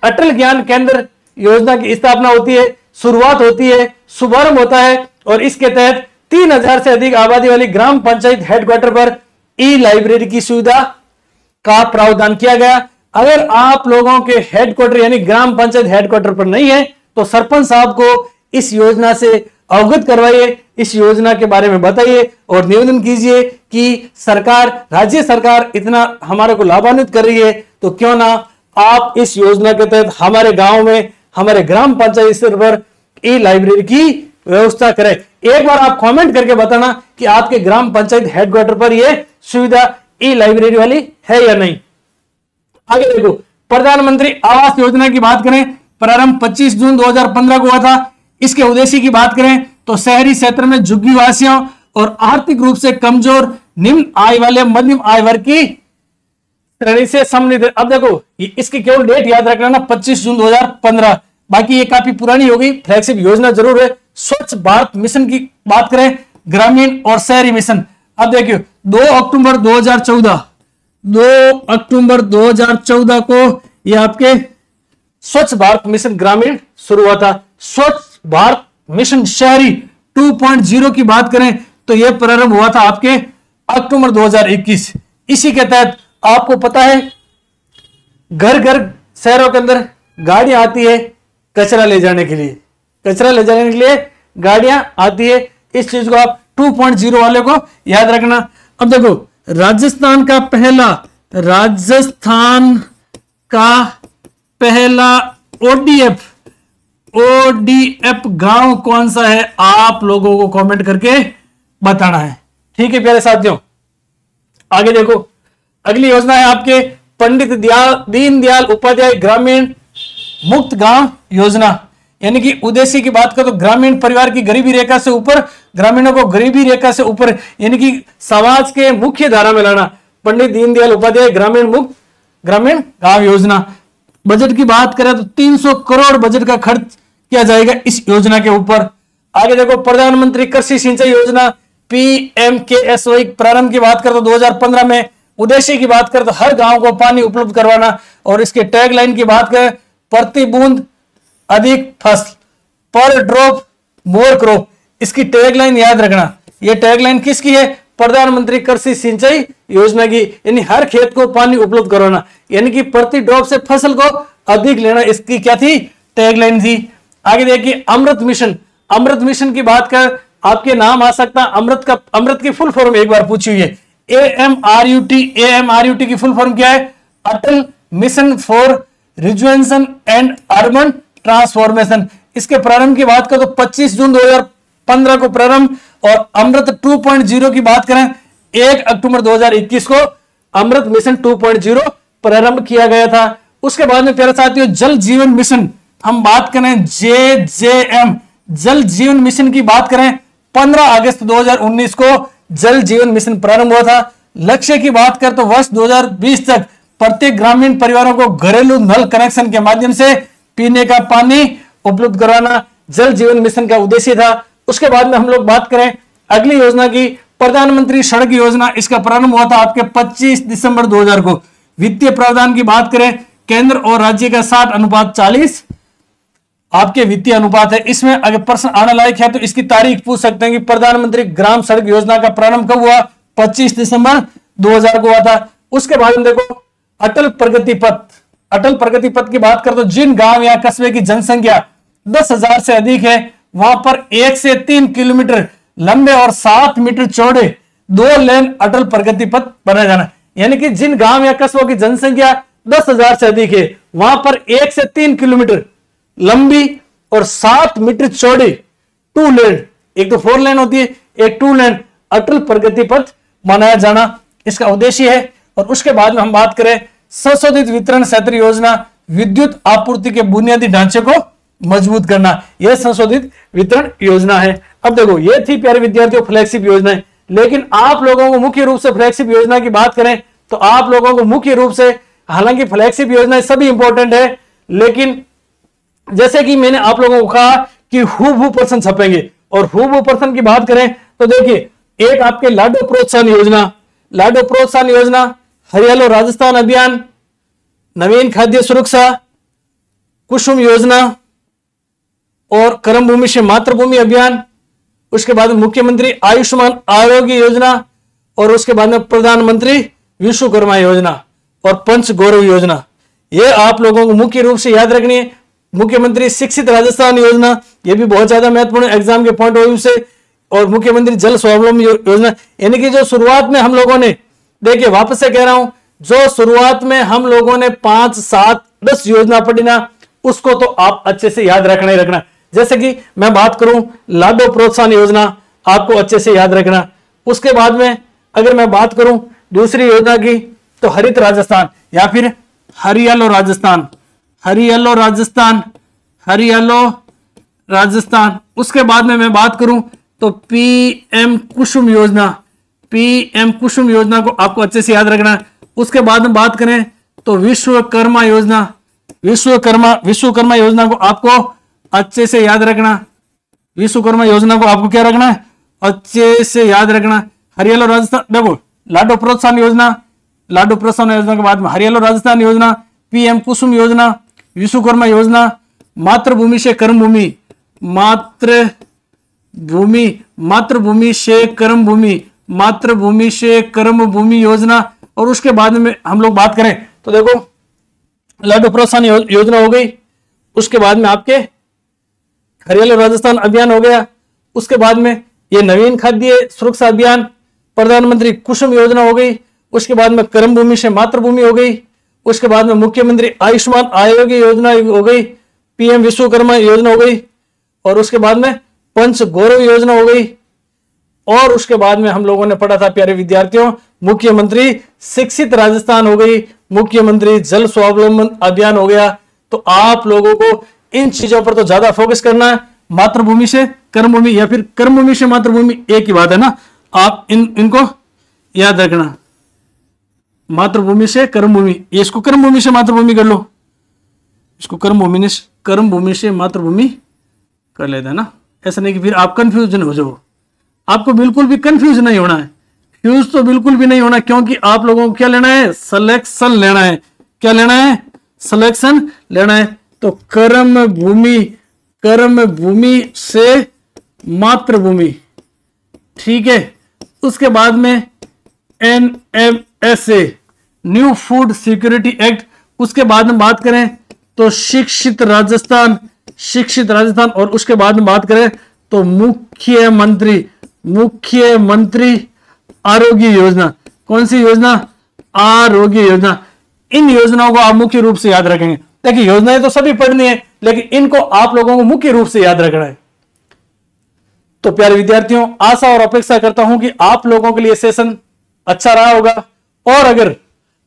अटल ज्ञान केंद्र योजना की स्थापना होती है, शुरुआत होती है, शुभारंभ होता है, और इसके तहत 3000 से अधिक आबादी वाली ग्राम पंचायत हेडक्वार्टर पर ई लाइब्रेरी की सुविधा का प्रावधान किया गया। अगर आप लोगों के हेडक्वार्टर यानी ग्राम पंचायत हेडक्वार्टर पर नहीं है तो सरपंच साहब को इस योजना से अवगत करवाइए, इस योजना के बारे में बताइए और निवेदन कीजिए कि सरकार, राज्य सरकार इतना हमारे को लाभान्वित कर रही है, तो क्यों ना आप इस योजना के तहत हमारे गांव में, हमारे ग्राम पंचायत स्तर पर ई लाइब्रेरी की व्यवस्था करें। एक बार आप कमेंट करके बताना कि आपके ग्राम पंचायत हेडक्वार्टर पर यह सुविधा ई लाइब्रेरी वाली है या नहीं। आगे देखो, प्रधानमंत्री आवास योजना की बात करें, प्रारंभ 25 जून 2015 को हुआ था। इसके उद्देश्य की बात करें तो शहरी क्षेत्र में झुग्गी वासियों और आर्थिक रूप से कमजोर, निम्न आय वाले, मध्यम आय वर्ग की श्रेणी से सम्मिलित। अब देखो इसकी केवल डेट याद रखना ना, 25 जून 2015, बाकी ये काफी पुरानी हो गई, फ्लैगशिप योजना जरूर है। स्वच्छ भारत मिशन की बात करें, ग्रामीण और शहरी मिशन, अब देखिए 2 अक्टूबर 2014 को ये आपके स्वच्छ भारत मिशन ग्रामीण शुरू हुआ था। स्वच्छ भारत मिशन शहरी 2.0 की बात करें तो यह प्रारंभ हुआ था आपके अक्टूबर 2021। इसी के तहत आपको पता है घर घर शहरों के अंदर गाड़ियां आती है कचरा ले जाने के लिए, कचरा ले जाने के लिए गाड़ियां आती है। इस चीज को आप 2.0 वाले को याद रखना। अब देखो राजस्थान का पहला ओडीएफ गांव कौन सा है, आप लोगों को कमेंट करके बताना है। ठीक है प्यारे साथियों, आगे देखो अगली योजना है आपके पंडित दीनदयाल उपाध्याय ग्रामीण मुक्त गांव योजना। यानी कि उद्देश्य की बात करें तो ग्रामीण परिवार की गरीबी रेखा से ऊपर, ग्रामीणों को गरीबी रेखा से ऊपर यानी कि समाज के मुख्य धारा में लाना, पंडित दीनदयाल उपाध्याय ग्रामीण मुक्त ग्रामीण गांव योजना। बजट की बात करें तो 300 करोड़ बजट का खर्च किया जाएगा इस योजना के ऊपर। आगे देखो प्रधानमंत्री कृषि सिंचाई योजना पीएमकेएसवाई प्रारंभ की बात करें तो 2015 में। उद्देश्य की बात करें तो हर गांव को पानी उपलब्ध करवाना, और इसके टैगलाइन की बात करें प्रति बूंद अधिक फसल, पर ड्रॉप मोर क्रॉप। इसकी टैगलाइन याद रखना, यह टैगलाइन किसकी है? प्रधानमंत्री कृषि सिंचाई योजना की, यानी हर खेत को पानी उपलब्ध कराना, यानी कि प्रति ड्रॉप से फसल को अधिक लेना, इसकी क्या थी, टैगलाइन थी। आगे देखिए अमृत मिशन। अमृत मिशन की बात कर आपके नाम आ सकता है, अमृत की फुल फॉर्म एक बार पूछी हुई है, AMRUT की फुल फॉर्म क्या है, Atal mission for rejuvenation and urban transformation. इसके प्रारंभ की बात करें तो 25 जून 2015 को प्रारंभ, और अमृत 2.0 की बात करें 1 अक्टूबर 2021 को अमृत मिशन 2.0 प्रारंभ किया गया था। उसके बाद में प्यारे साथियों जल जीवन मिशन, हम बात करें JJM जल जीवन मिशन की बात करें 15 अगस्त 2019 को जल जीवन मिशन प्रारंभ हुआ था। लक्ष्य की बात करें तो वर्ष 2020 तक प्रत्येक ग्रामीण परिवारों को घरेलू नल कनेक्शन के माध्यम से पीने का पानी उपलब्ध कराना जल जीवन मिशन का उद्देश्य था। उसके बाद में हम लोग बात करें अगली योजना की, प्रधानमंत्री सड़क योजना। इसका प्रारंभ हुआ था आपके 25 दिसंबर 2000 को। वित्तीय प्रावधान की बात करें केंद्र और राज्य का 60:40 आपके वित्तीय अनुपात है। इसमें अगर प्रश्न आने लायक है तो इसकी तारीख पूछ सकते हैं कि प्रधानमंत्री ग्राम सड़क योजना का प्रारंभ कब हुआ, 25 दिसंबर 2000 को हुआ था। उसके बाद में देखो अटल प्रगति पथ। अटल प्रगति पथ की बात कर तो जिन गांव या कस्बे की जनसंख्या 10,000 से अधिक है वहां पर 1 से 3 किलोमीटर लंबे और 7 मीटर चौड़े 2 लेन अटल प्रगति पथ बनाया जाना, यानी कि जिन गांव या कस्बों की जनसंख्या 10,000 से अधिक है वहां पर 1 से 3 किलोमीटर लंबी और 7 मीटर चौड़ी 2 लेन, एक तो 4 लेन होती है, एक 2 लेन अटल प्रगति पथ बनाया जाना इसका उद्देश्य है। और उसके बाद में हम बात करें संशोधित वितरण क्षेत्र योजना, विद्युत आपूर्ति के बुनियादी ढांचे को मजबूत करना, यह संशोधित वितरण योजना है। अब देखो ये थी प्यारे विद्यार्थियों फ्लैगशिप योजनाएं, लेकिन आप लोगों को मुख्य रूप से फ्लैगशिप योजना की बात करें तो आप लोगों को मुख्य रूप से, हालांकि फ्लैगशिप योजनाएं सभी इंपॉर्टेंट है, लेकिन जैसे कि मैंने आप लोगों को कहा कि हूबहू पर्सन छपेंगे, और हूबहू पर्सन की बात करें तो देखिए एक आपके लाडो प्रोत्साहन योजना, लाडो प्रोत्साहन योजना, हरियालो राजस्थान अभियान, नवीन खाद्य सुरक्षा, कुसुम योजना और कर्मभूमि से मातृभूमि अभियान। उसके बाद मुख्यमंत्री आयुष्मान आरोग्य योजना, और उसके बाद में प्रधानमंत्री विश्वकर्मा योजना और पंच गौरव योजना। ये आप लोगों को मुख्य रूप से याद रखनी है। मुख्यमंत्री शिक्षित राजस्थान योजना, ये भी बहुत ज्यादा महत्वपूर्ण एग्जाम के पॉइंट ऑफ व्यू से, और मुख्यमंत्री जल स्वावलंबन योजना, यानी कि जो शुरुआत में हम लोगों ने, देखिए वापस से कह रहा हूं, जो शुरुआत में हम लोगों ने 5, 7, 10 योजना पढ़ी ना, उसको तो आप अच्छे से याद रखना ही रखना। जैसे कि मैं बात करूं लाडो प्रोत्साहन योजना, आपको अच्छे से याद रखना। उसके बाद में अगर मैं बात करूं दूसरी योजना की तो हरित राजस्थान या फिर हरियालो राजस्थान, हरियालो राजस्थान, हरियालो राजस्थान। उसके बाद में मैं बात करूं तो PM कुसुम योजना, PM कुसुम योजना को आपको अच्छे से याद रखना। उसके बाद में बात करें तो विश्वकर्मा योजना, विश्वकर्मा योजना को आपको अच्छे से याद रखना। विश्वकर्मा योजना को आपको क्या रखना है, अच्छे से याद रखना। हरियालो राजस्थान, देखो लाडो प्रोत्साहन योजना, लाडो प्रोत्साहन योजना के बाद में हरियालो राजस्थान योजना, PM कुसुम योजना, विश्वकर्मा योजना, मातृभूमि से कर्मभूमि, मातृभूमि से कर्मभूमि, मातृभूमि से कर्मभूमि योजना। और उसके बाद में हम लोग बात करें तो देखो लाडो प्रोत्साहन योजना हो गई, उसके बाद में आपके हरियालो राजस्थान अभियान हो गया, उसके बाद में ये नवीन खाद्य सुरक्षा अभियान, प्रधानमंत्री कुसुम योजना हो गई, उसके बाद में कर्मभूमि से मातृभूमि हो गई, उसके बाद में मुख्यमंत्री आयुष्मान आरोग्य योजना हो गई, PM विश्वकर्मा योजना हो गई, और उसके बाद में पंच गौरव योजना हो गई। और उसके बाद में हम लोगों ने पढ़ा था प्यारे विद्यार्थियों मुख्यमंत्री शिक्षित राजस्थान हो गई, मुख्यमंत्री जल स्वावलंबन अभियान हो गया। तो आप लोगों को इन चीजों पर तो ज्यादा फोकस करना है, मातृभूमि से कर्मभूमि या फिर कर्मभूमि से मातृभूमि एक ही बात है ना, आप इनको याद रखना। मातृभूमि से कर्मभूमि, इसको कर्मभूमि से मातृभूमि कर लो, इसको कर्मभूमि से मातृभूमि कर लेता है ना, ऐसा नहीं कि फिर आप कंफ्यूजन हो जाओ। आपको बिल्कुल भी कंफ्यूज नहीं होना है, फ्यूज तो बिल्कुल भी नहीं होना, क्योंकि आप लोगों को क्या लेना है, सिलेक्शन लेना है। क्या लेना है, सिलेक्शन लेना है। तो कर्मभूमि से मातृभूमि, ठीक है, उसके बाद में NFSA new food security act, उसके बाद में बात करें तो शिक्षित राजस्थान, और उसके बाद में बात करें तो मुख्यमंत्री आरोग्य योजना। कौन सी योजना? आरोग्य योजना। इन योजनाओं को आप मुख्य रूप से याद रखेंगे। देखिए योजनाएं तो सभी पढ़नी है, लेकिन इनको आप लोगों को मुख्य रूप से याद रखना है। तो प्यारे विद्यार्थियों, आशा और अपेक्षा करता हूं कि आप लोगों के लिए सेशन अच्छा रहा होगा, और अगर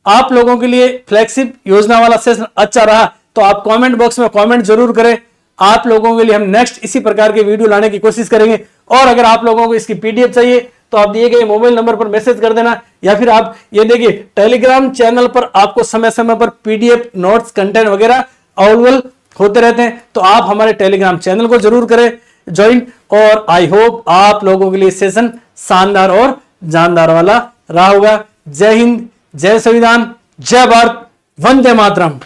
आप लोगों के लिए फ्लैगशिप योजना वाला सेशन अच्छा रहा तो आप कमेंट बॉक्स में कमेंट जरूर करें। आप लोगों के लिए हम नेक्स्ट इसी प्रकार के वीडियो लाने की कोशिश करेंगे। और अगर आप लोगों को इसकी पीडीएफ चाहिए तो आप दिए गए मोबाइल नंबर पर मैसेज कर देना, या फिर आप ये देखिए टेलीग्राम चैनल पर आपको समय समय पर पीडीएफ नोट्स कंटेंट वगैरह अवेलेबल होते रहते हैं, तो आप हमारे टेलीग्राम चैनल को जरूर करें ज्वाइन। और आई होप आप लोगों के लिए सेशन शानदार और जानदार वाला रहा होगा। जय हिंद, जय संविधान, जय भारत, वंदे मातरम।